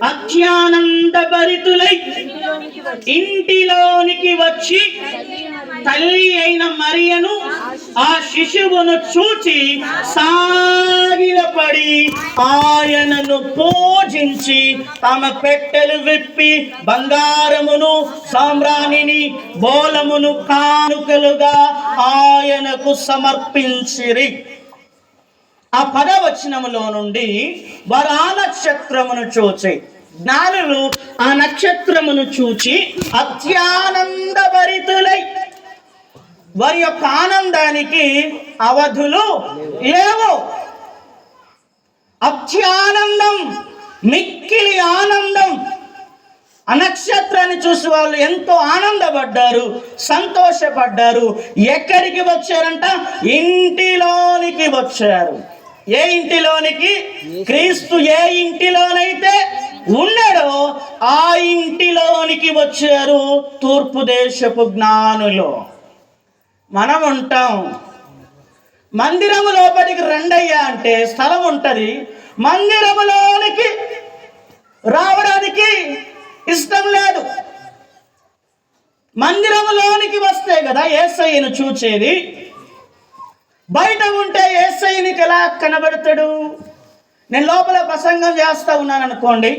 అత్యానందభరితులై ఇంటిలోనికి వచ్చి తల్లి అయిన మరియను ఆ శిశువును చూచి సాగిలపడి ఆయనను పూజించి తమ పెట్టెలు విప్పి బంగారమును సామ్రాణిని బోలమును కానుకలుగా ఆయనకు సమర్పించిరి. ఆ 10వ వచనములో నుండి వారు ఆ నక్షత్రమును చూచి, జ్ఞానులు ఆ నక్షత్రమును చూచి అత్యానందభరితులై, వారి యొక్క ఆనందానికి అవధులు లేవు. అత్యానందం, మిక్కిలి ఆనందం. ఆ నక్షత్రాన్ని చూసి వాళ్ళు ఎంతో ఆనందపడ్డారు, సంతోషపడ్డారు. ఎక్కడికి వచ్చారంట? ఇంటిలోనికి వచ్చారు. ఏ ఇంటిలోనికి? క్రీస్తు ఏ ఇంటిలోనైతే ఉన్నాడో ఆ ఇంటిలోనికి వచ్చారు తూర్పు దేశపు జ్ఞానులు. మనం ఉంటాం మందిరము లోపలికి రండయ్యా అంటే స్థలం ఉంటది, మందిరములోనికి రావడానికి ఇష్టం లేదు. మందిరములోనికి వస్తే కదా యేసయ్యను చూచేది. బయట ఉంటే యేసయ్యనికి ఎలా కనబడతాడు? నేను లోపల ప్రసంగం చేస్తా ఉన్నాను అనుకోండి,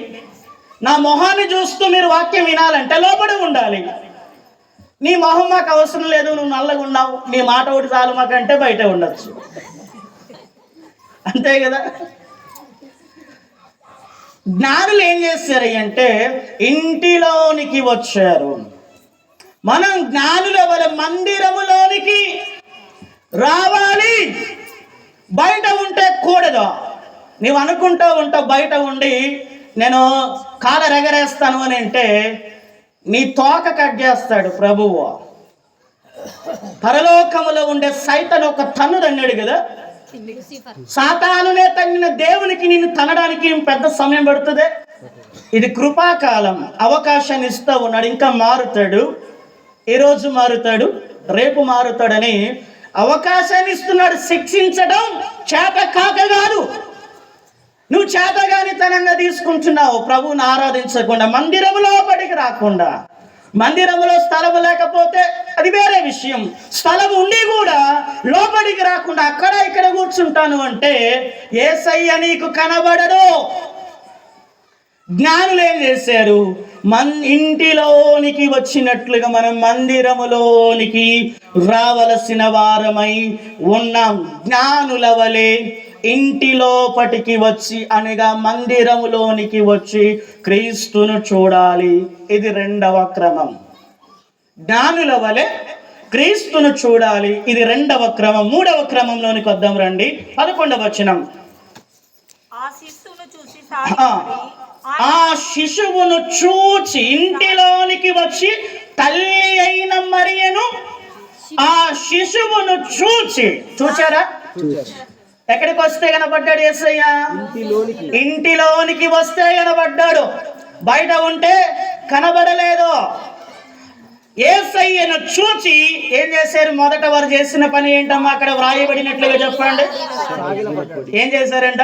నా మొహాన్ని చూస్తూ మీరు వాక్యం వినాలంటే లోపల ఉండాలి. నీ మొహం మాకు అవసరం లేదు, నువ్వు నల్లగా ఉన్నావు, నీ మాట ఒకటి చాలు మాకంటే బయట ఉండొచ్చు, అంతే కదా. జ్ఞానులు ఏం చేశారు అంటే ఇంటిలోనికి వచ్చారు. మనం జ్ఞానుల వల్ల మందిరములోనికి రావాలి. బయట ఉంటే కూడదు. నీవు అనుకుంటూ ఉంటావు బయట ఉండి నేను కాలర్ ఎగరేస్తాను అని అంటే నీ తోక కట్ చేస్తాడు ప్రభువు. పరలోకములో ఉండే సైతాను ఒక తన్ను తన్నాడు కదా, సాతానునే తన్నిన దేవునికి నిన్ను తనడానికి పెద్ద సమయం పడుతుంది. ఇది కృపాకాలం, అవకాశాన్ని ఇస్తూ ఉన్నాడు. ఇంకా మారుతాడు, ఈరోజు మారుతాడు, రేపు మారుతాడని అవకాశాన్ని ఇస్తున్నాడు. శిక్షించడం చేత కాక కాదు, నువ్వు చేతగానితనంగా తీసుకుంటున్నావు. ప్రభువుని ఆరాధించకుండా, మందిరములో లోపలికి రాకుండా. మందిరములో స్థలము లేకపోతే అది వేరే విషయం. స్థలం ఉండి కూడా లోపలికి రాకుండా అక్కడ ఇక్కడ కూర్చుంటాను అంటే యేసయ్య నీకు కనబడడు. జ్ఞానులు ఏం చేశారు? ఇంటిలోనికి వచ్చినట్లుగా మనం మందిరములోనికి రావలసిన వారమై ఉన్నాం. జ్ఞానుల వలె ఇంటిలోపటికి వచ్చి అనగా మందిరములోనికి వచ్చి క్రీస్తును చూడాలి. ఇది 2వ క్రమం. జ్ఞానుల వలె క్రీస్తును చూడాలి, ఇది 2వ క్రమం. 3వ క్రమంలోనికి వద్దాం రండి. 11వ వచనం. ఆ శిశువును చూచి ఇంటిలోనికి వచ్చి తల్లి అయిన మరియను ఆ శిశువును చూచారా? ఎక్కడికి వస్తే కనబడ్డాడు యేసయ్య? ఇంటిలోనికి వస్తే కనబడ్డాడు. బయట ఉంటే కనబడలేదు. యేసయ్యను చూచి ఏం చేశారు? మొదట వారు చేసిన పని ఏంటమ్మా? అక్కడ వ్రాయబడినట్లుగా చెప్పండి. ఏం చేశారంట?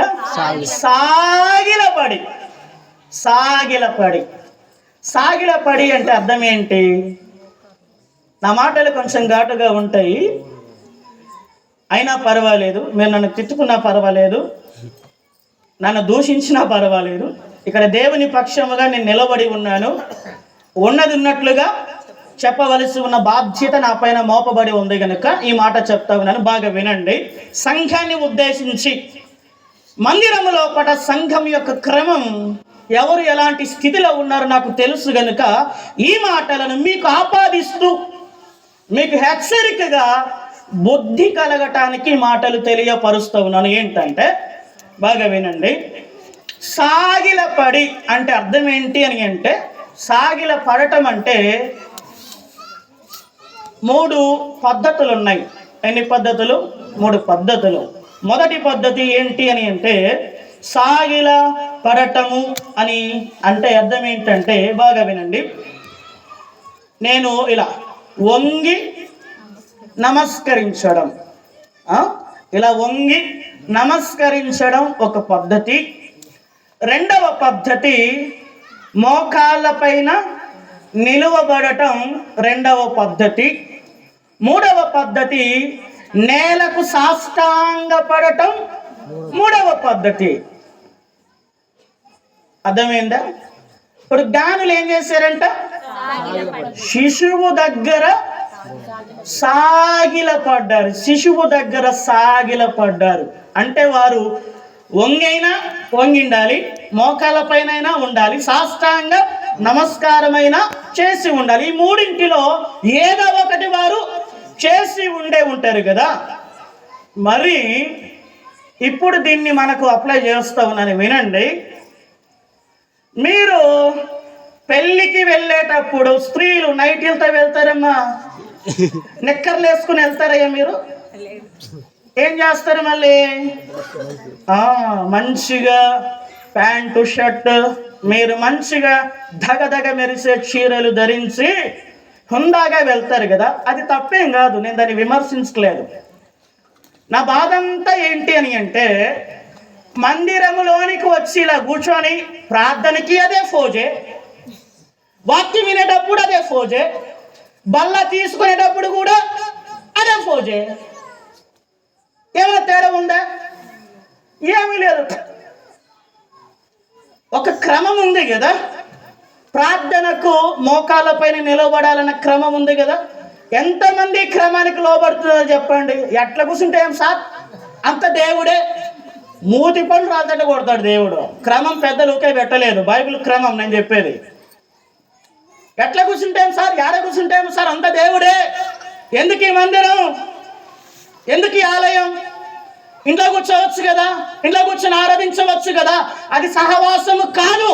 సాగిలపడి అంటే అర్థం ఏంటి? నా మాటలు కొంచెం ఘాటుగా ఉంటాయి, అయినా పర్వాలేదు. మీరు నన్ను తిట్టుకున్నా పర్వాలేదు, నన్ను దూషించినా పర్వాలేదు. ఇక్కడ దేవుని పక్షముగా నేను నిలబడి ఉన్నాను. ఉన్నది ఉన్నట్లుగా చెప్పవలసి ఉన్న బాధ్యత నా పైన మోపబడి ఉంది కనుక ఈ మాట చెప్తా ఉన్నాను. బాగా వినండి. సంఘాన్ని ఉద్దేశించి మందిరము లోపల సంఘం యొక్క క్రమం, ఎవరు ఎలాంటి స్థితిలో ఉన్నారో నాకు తెలుసు గనుక ఈ మాటలను మీకు ఆపాదిస్తూ మీకు హెచ్చరికగా బుద్ధి కలగటానికి మాటలు తెలియపరుస్తూ ఉన్నాను. ఏంటంటే బాగా వినండి. సాగిలపడి అంటే అర్థం ఏంటి అని అంటే, సాగిల పడటం అంటే 3 పద్ధతులు ఉన్నాయి. ఎన్ని పద్ధతులు? 3 పద్ధతులు. మొదటి పద్ధతి ఏంటి అని అంటే సాగిల పడటము అని అంటే అర్థం ఏంటంటే బాగా వినండి. నేను ఇలా వంగి నమస్కరించడం, ఇలా వంగి నమస్కరించడం ఒక పద్ధతి. 2వ పద్ధతి మోకాళ్ళ పైన నిలువబడటం 2వ పద్ధతి. 3వ పద్ధతి నేలకు సాష్టాంగపడటం మూడవ పద్ధతి. అర్థమైందా? ఇప్పుడు జ్ఞానులు ఏం చేశారంట? శిశువు దగ్గర సాగిలపడ్డారు. శిశువు దగ్గర సాగిలపడ్డారు అంటే వారు వంగైనా వంగిండాలి, మోకాల పైన ఉండాలి, సాష్టాంగ నమస్కారమైనా చేసి ఉండాలి. ఈ మూడింటిలో ఏదో ఒకటి వారు చేసి ఉంటారు కదా. మరి ఇప్పుడు దీన్ని మనకు అప్లై చేస్తా ఉన్నాను, వినండి. మీరు పెళ్ళికి వెళ్ళేటప్పుడు స్త్రీలు నైటీలతో వెళ్తారమ్మా, నిక్కర్లు వేసుకుని వెళ్తారయ్యా? మీరు ఏం చేస్తారు? మళ్ళీ మంచిగా ప్యాంటు షర్ట్, మీరు మంచిగా దగదగ మెరిసే చీరలు ధరించి హుందాగా వెళ్తారు కదా. అది తప్పేం కాదు, నేను దాన్ని విమర్శించలేదు. నా బాధ అంతా ఏంటి అని అంటే, మందిరములోనికి వచ్చి ఇలా కూర్చొని ప్రార్థనకి అదే ఫోజే, వాక్యం వినేటప్పుడు అదే ఫోజే, బల్ల తీసుకునేటప్పుడు కూడా అదే ఫోజే. ఏమైనా తేడా ఉందా? ఏమీ లేదు. ఒక క్రమం ఉంది కదా. ప్రార్థనకు మోకాళ్ళ పైన నిలబడాలన్న క్రమం ఉంది కదా. ఎంతమంది క్రమానికి లోబడుతున్నారో చెప్పండి. ఎట్లా కూర్చుంటే ఏం సార్, అంత దేవుడే మూతి పని రాదంటే కొడతాడు దేవుడు. క్రమం పెద్దలు ఊకే పెట్టలేదు, బైబిల్ క్రమం నేను చెప్పేది. ఎట్లా కూర్చుంటాం సార్, ఎడ కూర్చుంటాం సార్, అంత దేవుడే. ఎందుకు ఈ మందిరం, ఎందుకు ఈ ఆలయం? ఇంట్లో కూర్చోవచ్చు కదా, ఇంట్లో కూర్చొని ఆరాధించవచ్చు కదా. అది సహవాసము కాదు.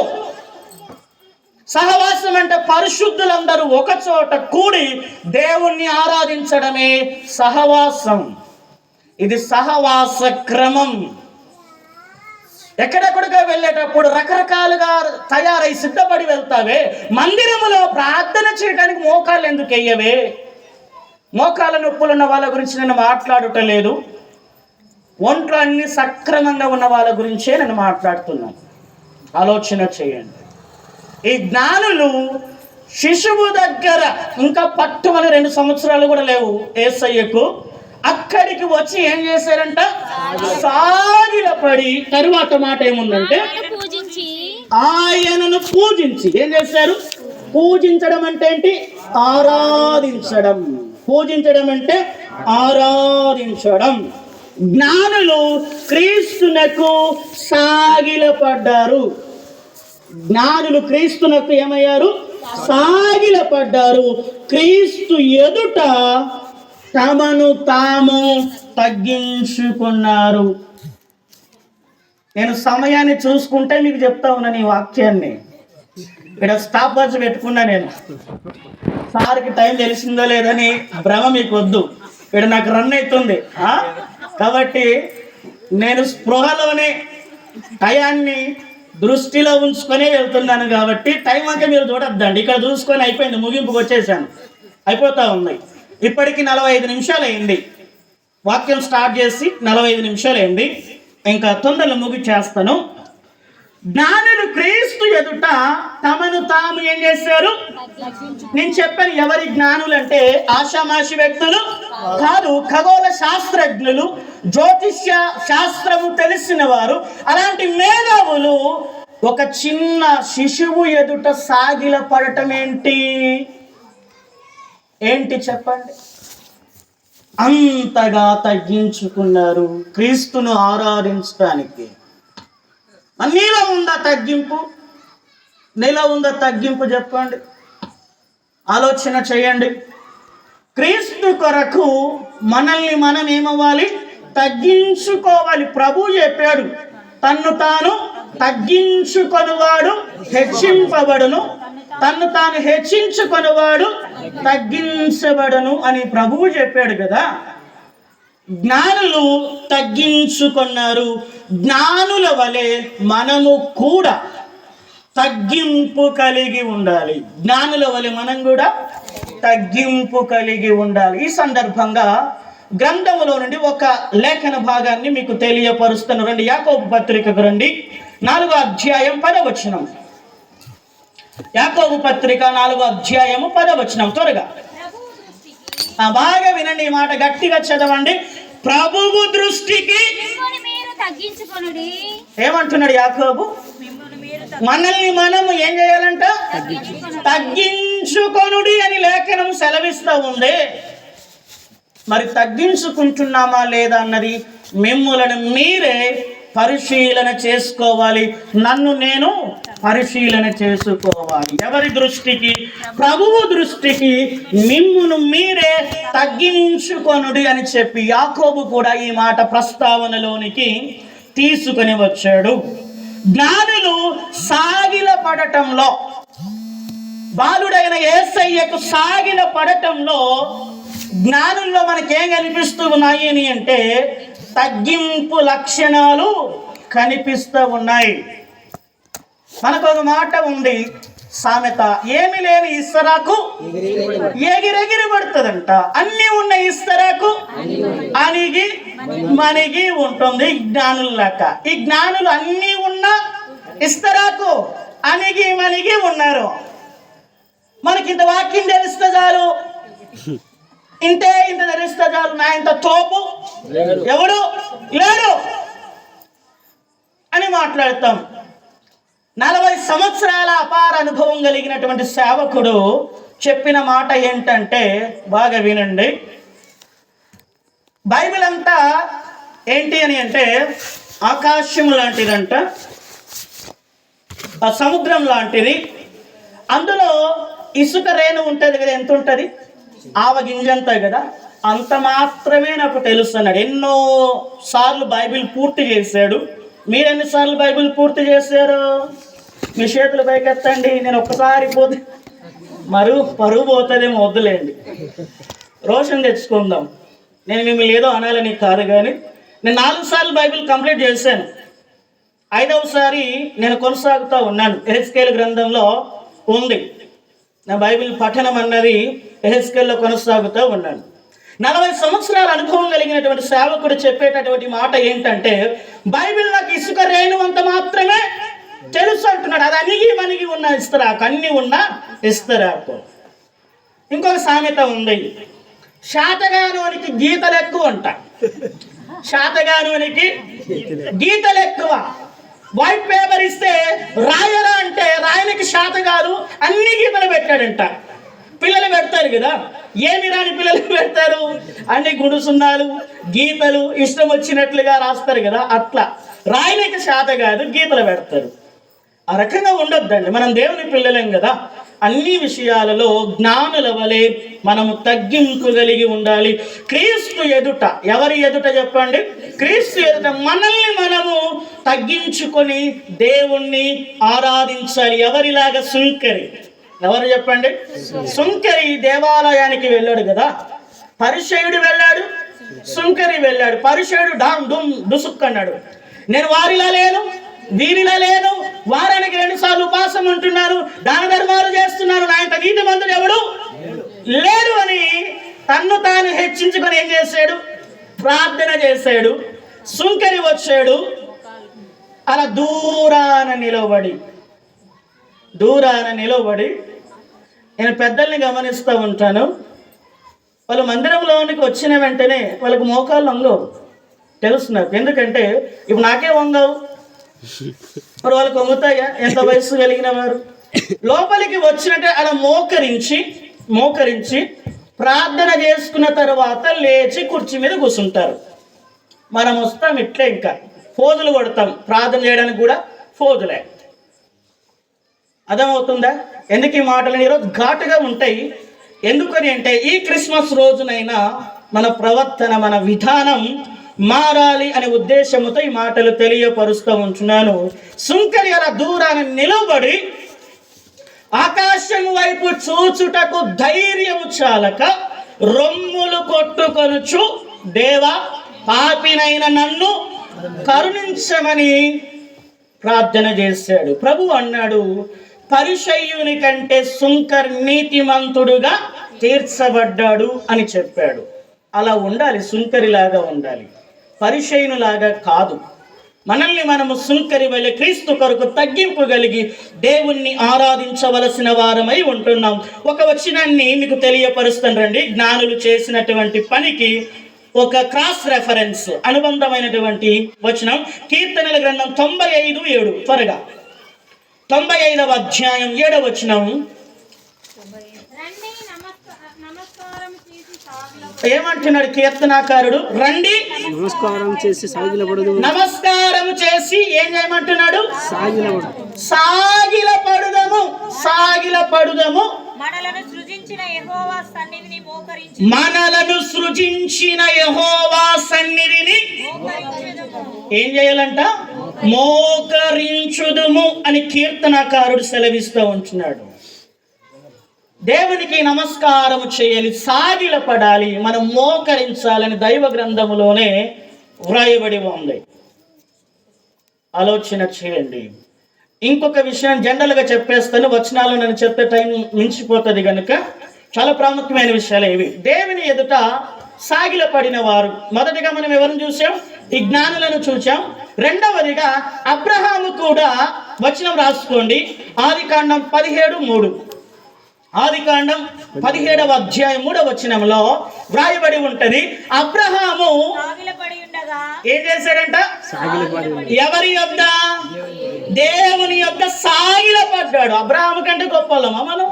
సహవాసం అంటే పరిశుద్ధులందరూ ఒక చోట కూడి దేవుణ్ణి ఆరాధించడమే సహవాసం. ఇది సహవాస క్రమం. ఎక్కడెక్కడికో వెళ్ళేటప్పుడు రకరకాలుగా తయారై సిద్ధపడి వెళ్తావే, మందిరములో ప్రార్థన చేయడానికి మోకాళ్ళు ఎందుకు వెయ్యవే? మోకాళ్ళ నొప్పులు ఉన్న వాళ్ళ గురించి నేను మాట్లాడటం లేదు, ఒంట్లో అన్ని సక్రమంగా ఉన్న వాళ్ళ గురించే నేను మాట్లాడుతున్నాను. ఆలోచన చేయండి. ఈ జ్ఞానులు శిశువు దగ్గర ఇంకా పట్టుమని 2 సంవత్సరాలు కూడా లేవు యేసయ్యకు, అక్కడికి వచ్చి ఏం చేశారంట? సాగిలపడి. తరువాత మాట ఏముందంటే, ఆయనను పూజించి. ఏం చేశారు? పూజించడం అంటే ఏంటి? ఆరాధించడం. పూజించడం అంటే ఆరాధించడం. జ్ఞానులు క్రీస్తునకు సాగిలపడ్డారు. జ్ఞానులు క్రీస్తునకు ఏమయ్యారు? సాగిలపడ్డారు. క్రీస్తు ఎదుట తమను తాము తగ్గించుకున్నారు. నేను సమయాన్ని చూసుకుంటే మీకు చెప్తా ఉన్నాను ఈ వాక్యాన్ని. ఇక్కడ స్టాప్ వాచ్ పెట్టుకున్నా నేను. సార్కి టైం తెలిసిందో లేదని భ్రమ మీకు వద్దు. ఇక్కడ నాకు రన్ అవుతుంది కాబట్టి నేను స్పృహలోనే టయాన్ని దృష్టిలో ఉంచుకొని వెళ్తున్నాను. కాబట్టి టైం అంతా మీరు చూడొద్దండి. ఇక్కడ చూసుకొని అయిపోయింది, ముగింపుకు వచ్చేసాను, అయిపోతా ఉన్నాయి. ఇప్పటికి 45 నిమిషాలు అయింది. వాక్యం స్టార్ట్ చేసి 45 నిమిషాలు అయింది. ఇంకా తొందరలో ముగిచేస్తాను. జ్ఞానులు క్రీస్తు ఎదుట తమను తాము ఏం చేశారు? నేను చెప్పాను ఎవరి జ్ఞానులు అంటే ఆషామాషి వ్యక్తులు కాదు, ఖగోళ శాస్త్రజ్ఞులు, జ్యోతిష్య శాస్త్రము తెలిసిన వారు. అలాంటి మేధావులు ఒక చిన్న శిశువు ఎదుట సాగిల పడటం ఏంటి చెప్పండి? అంతగా తగ్గించుకున్నారు క్రీస్తును ఆరాధించడానికి. నీలో ఉందా తగ్గింపు? నీలో ఉందా తగ్గింపు? చెప్పండి, ఆలోచన చేయండి. క్రీస్తు కొరకు మనల్ని మనం ఏమవ్వాలి? తగ్గించుకోవాలి. ప్రభు చెప్పాడు, తన్ను తాను తగ్గించుకొనివాడు హెచ్చింపబడును, తన్ను తాను హెచ్చించుకొనివాడు తగ్గించబడును అని ప్రభువు చెప్పాడు కదా. జ్ఞానులు తగ్గించుకున్నారు. జ్ఞానుల వలె మనము కూడా తగ్గింపు కలిగి ఉండాలి. జ్ఞానుల వలె మనం కూడా తగ్గింపు కలిగి ఉండాలి. ఈ సందర్భంగా గ్రంథములో నుండి ఒక లేఖన భాగాన్ని మీకు తెలియపరుస్తాను. రండి, యాకోబు పత్రికకు రండి. 4వ అధ్యాయం 10వ వచనం. యాకోబు పత్రిక 4వ అధ్యాయము 10వ వచనం. త్వరగా. బాగా వినండి ఈ మాట, గట్టిగా చదవండి. ప్రభువు దృష్టికి మిమ్మును మీరు తగ్గించుకొనుడి. ఏమంటున్నాడు యాకోబు? మిమ్మును మీరు మనల్ని మనము ఏం చేయాలంట? తగ్గించుకొనుడి అని లేఖనం సెలవిస్తూ ఉంది. మరి తగ్గించుకుంటున్నామా లేదా అన్నది మిమ్ములను మీరే పరిశీలన చేసుకోవాలి. నన్ను నేను పరిశీలన చేసుకోవాలి. ఎవరి దృష్టికి? ప్రభువు దృష్టికి మిమ్మును మీరే తగ్గించుకొనుడి అని చెప్పి యాకోబు కూడా ఈ మాట ప్రస్తావనలోనికి తీసుకొని వచ్చాడు. జ్ఞానులు సాగిల పడటంలో, బాలుడైన యేసయ్యకు సాగిల పడటంలో జ్ఞానుల్లో మనకేం కనిపిస్తూ ఉన్నాయి అని అంటే తగ్గింపు లక్షణాలు కనిపిస్తూ ఉన్నాయి. మనకు ఒక మాట ఉంది, సామెత, ఏమి లేని ఇస్తరాకు ఎగిరెగిరి పడుతుందంట. అన్ని ఉన్న ఇస్తరాకు అణిగి మణిగి ఉంటుంది. జ్ఞానుల లెక్క ఈ జ్ఞానులు అన్ని ఉన్న ఇస్తరాకు అణిగి మణిగి ఉన్నారు. మనకి ఇంత వాక్యం తెలిస్తే చాలు, ఇంత తెలిస్తే చాలు, నా ఇంత తోపు ఎవడు లేడు అని మాట్లాడతాం. 40 సంవత్సరాల అపార అనుభవం కలిగినటువంటి సేవకుడు చెప్పిన మాట ఏంటంటే, బాగా వినండి. బైబిల్ అంతా ఏంటి అని అంటే ఆకాశం లాంటిదంట, ఆ సముద్రం లాంటిది. అందులో ఇసుక రేణు ఉంటుంది కదా, ఎంత ఉంటుంది? ఆవగింజంతా కదా, అంత మాత్రమే నాకు తెలుసు అన్నాడు. ఎన్నో సార్లు బైబిల్ పూర్తి చేశాడు. మీరు ఎన్నిసార్లు బైబిల్ పూర్తి చేశారు? మీ చేతులు పైకెత్తండి. నేను ఒక్కసారి పోతే పరువు పోతుందేమో, వద్దులేండి, రోషన్ తెచ్చుకుందాం. నేను మిమ్మల్ని ఏదో అనాలని కాదు, కానీ నేను 4 సార్లు బైబిల్ కంప్లీట్ చేశాను. 5వసారి నేను కొనసాగుతూ ఉన్నాను. యెహెజ్కేలు గ్రంథంలో ఉంది నా బైబిల్ పఠనం అన్నది. యెహెజ్కేలులో కొనసాగుతూ ఉన్నాను. 40 సంవత్సరాల అనుభవం కలిగినటువంటి సేవకుడు చెప్పేటటువంటి మాట ఏంటంటే, బైబిల్ నాకు ఇసుక రేణు అంత మాత్రమే తెలుసు అంటున్నాడు. అది అణిగి మణిగి ఉన్న ఇస్తరాకు, అన్ని ఉన్న ఇస్తరాకు. ఇంకొక సామెత ఉంది, శాతగానోనికి గీతలు ఎక్కువ అంట. శాతగానోనికి గీతలు ఎక్కువ. వైట్ పేపర్ ఇస్తే రాయరా అంటే రాయనికి శాత కాదు, అన్ని గీతలు పెట్టాడంట. పిల్లలు పెడతారు కదా, ఏమి రాని పిల్లలు పెడతారు, అన్ని గుడుసున్నాలు గీతలు ఇష్టం వచ్చినట్లుగా రాస్తారు కదా, అట్లా రాయనికి శాత కాదు, గీతలు పెడతారు. ఆ రకంగా ఉండొద్దండి. మనం దేవుని పిల్లలం కదా. అన్ని విషయాలలో జ్ఞానుల వలె మనము తగ్గింపు కలిగి ఉండాలి. క్రీస్తు ఎదుట, ఎవరి ఎదుట చెప్పండి? క్రీస్తు ఎదుట మనల్ని మనము తగ్గించుకొని దేవుణ్ణి ఆరాధించాలి. ఎవరిలాగా? సుంకరి. ఎవరు చెప్పండి? సుంకరి దేవాలయానికి వెళ్ళాడు కదా. పరిసయ్యుడు వెళ్ళాడు, సుంకరి వెళ్ళాడు. పరిసయ్యుడు డామ్ డుమ్ డుసుక్ అన్నాడు, నేను వారిలా లేను, వీరిలా లేను, వారానికి 2 సార్లు ఉపాసం ఉంటున్నారు, దాన ధర్మాలు చేస్తున్నారు, నా ఇంత నీతిమంతుడు ఎవడు లేడు అని తన్ను తాను హెచ్చించుకొని ఏం చేశాడు? ప్రార్థన చేశాడు. సుంకరి వచ్చాడు, అలా దూరాన నిలబడి నేను పెద్దల్ని గమనిస్తూ ఉంటాను. వాళ్ళు మందిరంలోనికి వచ్చిన వెంటనే వాళ్ళకు మోకాళ్ళు వంగవు, తెలుసు నాకు. ఎందుకంటే ఇప్పుడు నాకే వంగవు, మరి వాళ్ళకి వంగుతాయా? ఎంత వయసు కలిగిన వారు లోపలికి వచ్చినట్టే అలా మోకరించి ప్రార్థన చేసుకున్న తర్వాత లేచి కుర్చీ మీద కూర్చుంటారు. మనం వస్తాం ఇట్లే, ఇంకా ఫోజులు కొడతాం. ప్రార్థన చేయడానికి కూడా ఫోజులే. అర్థమవుతుందా? ఎందుకు ఈ మాటలు ఈరోజు ఘాటుగా ఉంటాయి? ఎందుకని అంటే ఈ క్రిస్మస్ రోజునైనా మన ప్రవర్తన, మన విధానం మారాలి అనే ఉద్దేశంతో ఈ మాటలు తెలియపరుస్తూ ఉంటున్నాను. సుంకరి అలా దూరాన నిలబడి ఆకాశం వైపు చూచుటకు ధైర్యము చాలక రొమ్ములు కొట్టుకొనుచు, దేవా పాపినైన నన్ను కరుణించమని ప్రార్థన చేశాడు. ప్రభు అన్నాడు, పరిసయ్యుని కంటే సుంకర్ నీతిమంతుడుగా తీర్చబడ్డాడు అని చెప్పాడు. అలా ఉండాలి, సుంకరిలాగా ఉండాలి, పరిసయ్యునిలాగా కాదు. మనల్ని మనము సుంకరి వలె క్రీస్తు కొరకు తగ్గింపు కలిగి దేవుణ్ణి ఆరాధించవలసిన వారమై ఉంటున్నాం. ఒక వచనాన్ని మీకు తెలియపరుస్తాను రండి. జ్ఞానులు చేసినటువంటి పనికి ఒక క్రాస్ రెఫరెన్స్ అనుబంధమైనటువంటి వచనం కీర్తనల గ్రంథం 95:7. త్వరగా 95వ అధ్యాయం 7వ వచనం రండి నమస్కారం చేసి సాగిల ఏమంటున్నాడు కీర్తనాకారుడు? రండి నమస్కారం చేసి సాగిలపడదు. నమస్కారం చేసి ఏం చేయమంటున్నాడు? సాగిలపడుదము. సాగిలపడుదము. మనలను సృజించిన యెహోవా సన్నిధిని మోకరించి మనలను సృజించిన యెహోవా సన్నిధిని మోకరించెదము. ఏం చేయాలంట? మోకరించుదుము అని కీర్తనాకారుడు సెలవిస్తూ ఉంటున్నాడు. దేవునికి నమస్కారం చేయాలి, సాగిలపడాలి, మనం మోకరించాలని దైవ గ్రంథములోనే వ్రాయబడి ఉంది. ఆలోచన చేయండి. ఇంకొక విషయం జనరల్గా చెప్పేస్తాను, వచనాలు నేను చెప్పే టైం మించిపోతుంది కనుక చాలా ప్రాముఖ్యమైన విషయాలు ఇవి. దేవుని ఎదుట సాగిలపడిన వారు, మొదటిగా మనం ఎవరిని చూసాం? ఈ జ్ఞానులను చూసాం. రెండవదిగా అబ్రహాము కూడా, వచనం రాసుకోండి, ఆదికాండం 17:3. ఆదికాండం 17వ అధ్యాయం 3వ వచనంలో వ్రాయబడి ఉంటది. అబ్రహాము సాగిలపడి ఉండగా ఏం చేశాడంట? ఎవరి యొద్ద? దేవుని యొద్ద సాగిలపడ్డాడు. అబ్రహాము కంటే గొప్పలమా మనం?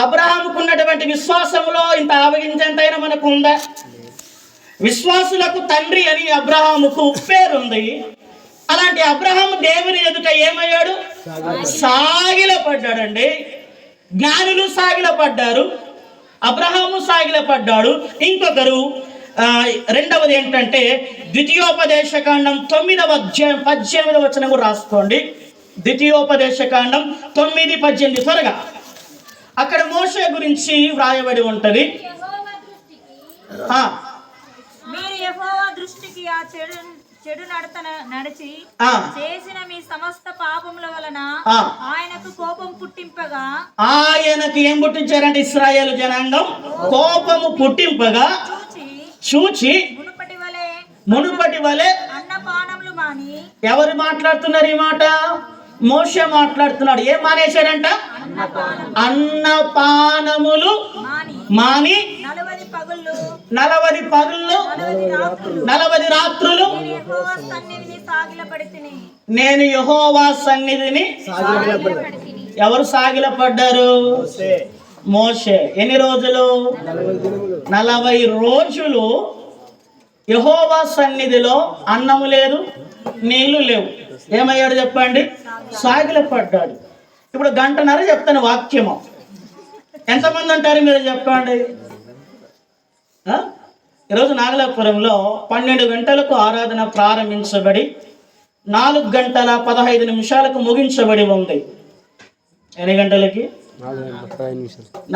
అబ్రహాముకు ఉన్నటువంటి విశ్వాసంలో ఇంత ఆవగించేంతైనా మనకు ఉందా? విశ్వాసులకు తండ్రి అని అబ్రహాముకు పేరుంది. అలాంటి అబ్రహాము దేవుని ఎదుట ఏమయ్యాడు? సాగిలపడ్డాడండి. జ్ఞానులు సాగిలపడ్డారు, అబ్రహాము సాగిలపడ్డాడు. ఇంకొకరు రెండవది ఏంటంటే ద్వితీయోపదేశకాండం 9వ అధ్యాయం 18వ వచనం కూడా రాసుకోండి. ద్వితీయోపదేశకాండం 9:18 త్వరగా. అక్కడ మోషే గురించి వ్రాయబడి ఉంటది. మీరు యెహోవా దృష్టికి ఆ చెడు నడత నడిచి చేసిన మీ సమస్త పాపముల వలన ఆయనకు కోపం పుట్టింపగా, ఆయనకు ఏం పుట్టించారంటే ఇశ్రాయేలు జనాంగం కోపము పుట్టింపగా చూచి మునుపటి వలె అన్నపానములు మాని. ఎవరు మాట్లాడుతున్నారు ఈ మాట? మోషే మాట్లాడుతున్నాడు. ఏం మానేశాడంట? అన్నపానములు మాని 40 పగుళ్ళు 40 రాత్రులు నేను యెహోవా సన్నిధిని. ఎవరు సాగిలపడ్డారు? మోషే. ఎన్ని రోజులు? 40 రోజులు యెహోవా సన్నిధిలో అన్నము లేదు, నీళ్లు లేవు. ఏమయ్యాడు చెప్పండి? సాగిలపడ్డాడు. ఇప్పుడు 1.5 గంట చెప్తాను వాక్యము. ఎంతమంది అంటారు మీరు చెప్పండి? ఈరోజు నాగలాపురంలో 12 గంటలకు ఆరాధన ప్రారంభించబడి 4:15 ముగించబడి ఉంది. ఎన్ని గంటలకి?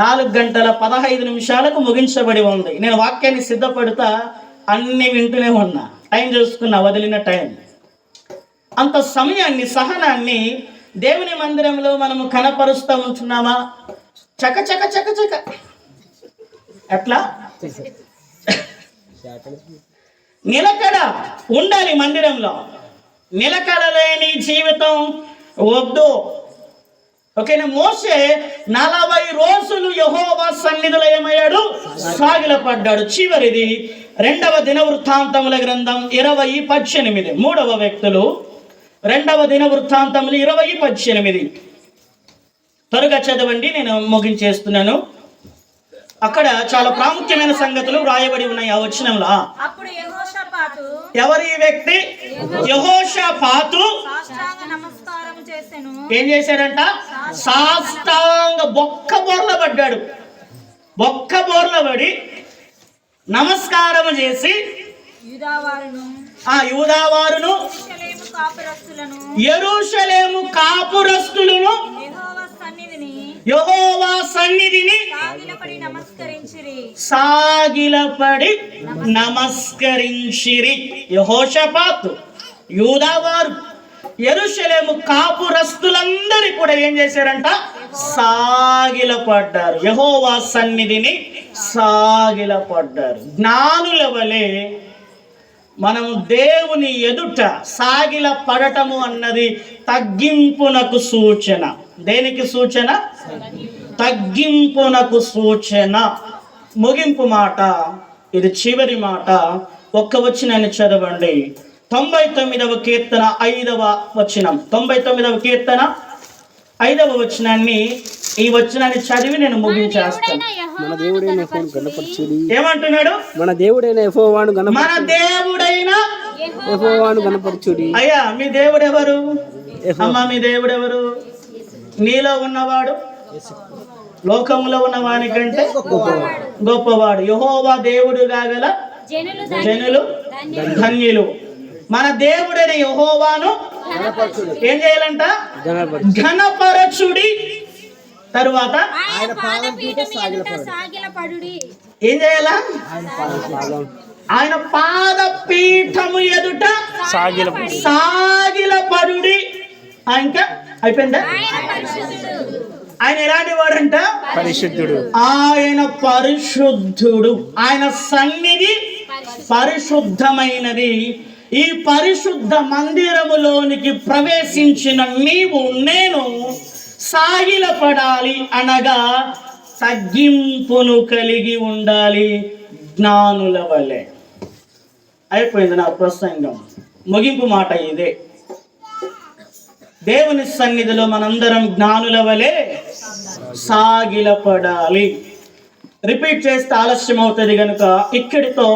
4:15 ముగించబడి ఉంది. నేను వాక్యాన్ని సిద్ధపడుతా అన్ని వింటూనే ఉన్నా, టైం చూసుకున్నా, వదిలిన టైం. అంత సమయాన్ని, సహనాన్ని దేవుని మందిరంలో మనము కనపరుస్తూ ఉంటున్నామా? చక చక చక చక ఎట్లా? నిలకడ ఉండాలి మందిరంలో. నిలకడ లేని జీవితం వద్దు. ఓకేనా? మోషే 40 రోజులు యెహోవా సన్నిధిలో ఏమయ్యాడు? సాగిలపడ్డాడు. చివరిది 2వ దినవృత్తాంతముల గ్రంథం 20:18. 3వ వ్యక్తులు 2వ దినవృత్తాంతములు 20:18. త్వరగా చదవండి, నేను ముగించేస్తున్నాను. అక్కడ చాలా ప్రాముఖ్యమైన సంగతులు వ్రాయబడి ఉన్నాయి ఆ వచనంలో. అప్పుడు యెహోషాపాతు, ఎవరి వ్యక్తి? యెహోషాపాతు నమస్కారం చేసెను. ఏం చేశాడంట? సాష్టాంగ బొక్క బోర్లబడ్డాడు. బొక్క బోర్లబడి నమస్కారం చేసి యూదావారును యెరూషలేము కాపురస్తులను యెహోవా సన్నిధిని సాగిలపడి నమస్కరించిరి. యెహోషాపాతు, యూదావారు, యెరూషలేము కాపురస్తులందరూ కూడా ఏం చేశారంట? సాగిలపడ్డారు. యెహోవా సన్నిధిని సాగిలపడ్డారు. జ్ఞానుల వలె మనము దేవుని ఎదుట సాగిల పడటము అన్నది తగ్గింపునకు సూచన. దేనికి సూచన? తగ్గింపునకు సూచన. ముగింపు మాట, ఇది చివరి మాట. ఒక్క వచనాన్ని చదవండి. 99వ కీర్తన 5వ వచనం. 99వ కీర్తన 5వ వచనాన్ని, ఈ వచనాన్ని చదివి నేను ముగించేస్తాను. మన దేవుడైన యెహోవాను గణపరచుడి. ఏమంటున్నాడు? మన దేవుడైన యెహోవాను మన దేవుడైన యెహోవాను గణపరచుడి. అయ్యా, మీ దేవుడెవరు? అమ్మా, మీ దేవుడెవరు? నీలో ఉన్నవాడు లోకంలో ఉన్న వాని కంటే గొప్పవాడు. యెహోవా దేవుడు కాగల జనులు ధన్యులు. మన దేవుడైన యెహోవాను ఏం చేయాలంట? ఘనపరచుడి. తరువాత ఏం చేయాలా? ఆయన పాదపీఠము ఎదుట సాగిలపడుడి. ఇంకా అయిపోయిందా? ఆయన ఎలాంటి వాడంట? పరిశుద్ధుడు. ఆయన పరిశుద్ధుడు. ఆయన సన్నిధి పరిశుద్ధమైనది. ఈ పరిశుద్ధ మందిరములోనికి ప్రవేశించిన నీవు నేను సాగిలపడాలి, అనగా తగ్గింపును కలిగి ఉండాలి, జ్ఞానుల వలె. అయిపోయింది నా ప్రసంగం. ముగింపు మాట ఇదే. దేవుని సన్నిధిలో మనందరం జ్ఞానుల వలె సాగిలపడాలి. రిపీట్ చేస్తే ఆలస్యం అవుతుంది కనుక ఇక్కడితో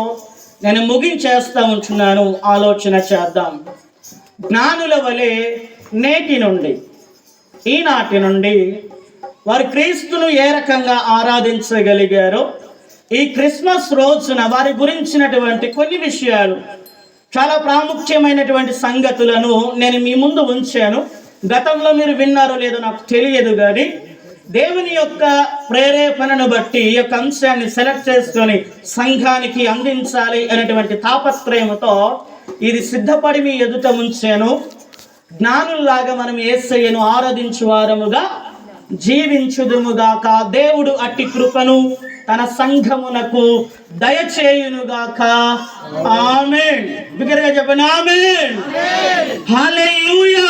నేను ముగించేస్తా ఉంటున్నాను. ఆలోచన చేద్దాం. జ్ఞానుల వలె నేటి నుండి, ఈనాటి నుండి వారు క్రీస్తును ఏ రకంగా ఆరాధించగలిగారో, ఈ క్రిస్మస్ రోజున వారి గురించినటువంటి కొన్ని విషయాలు, చాలా ప్రాముఖ్యమైనటువంటి సంగతులను నేను మీ ముందు ఉంచాను. గతంలో మీరు విన్నారో లేదో నాకు తెలియదు, కానీ దేవుని యొక్క ప్రేరేపణను బట్టి ఈ యొక్క అంశాన్ని సెలెక్ట్ చేసుకొని సంఘానికి అందించాలి అనేటువంటి తాపత్రయముతో ఇది సిద్ధపడి మీ ఎదుట ఉంచాను. జ్ఞానుల్లాగా మనం యేసయ్యను ఆరాధించు వారముగా జీవించుదుముగాక. దేవుడు అట్టి కృపను తన సంఘమునకు దయచేయునుగాక. ఆమేన్. బిగ్గరగా చెప్పండి ఆమేన్. హల్లెలూయా.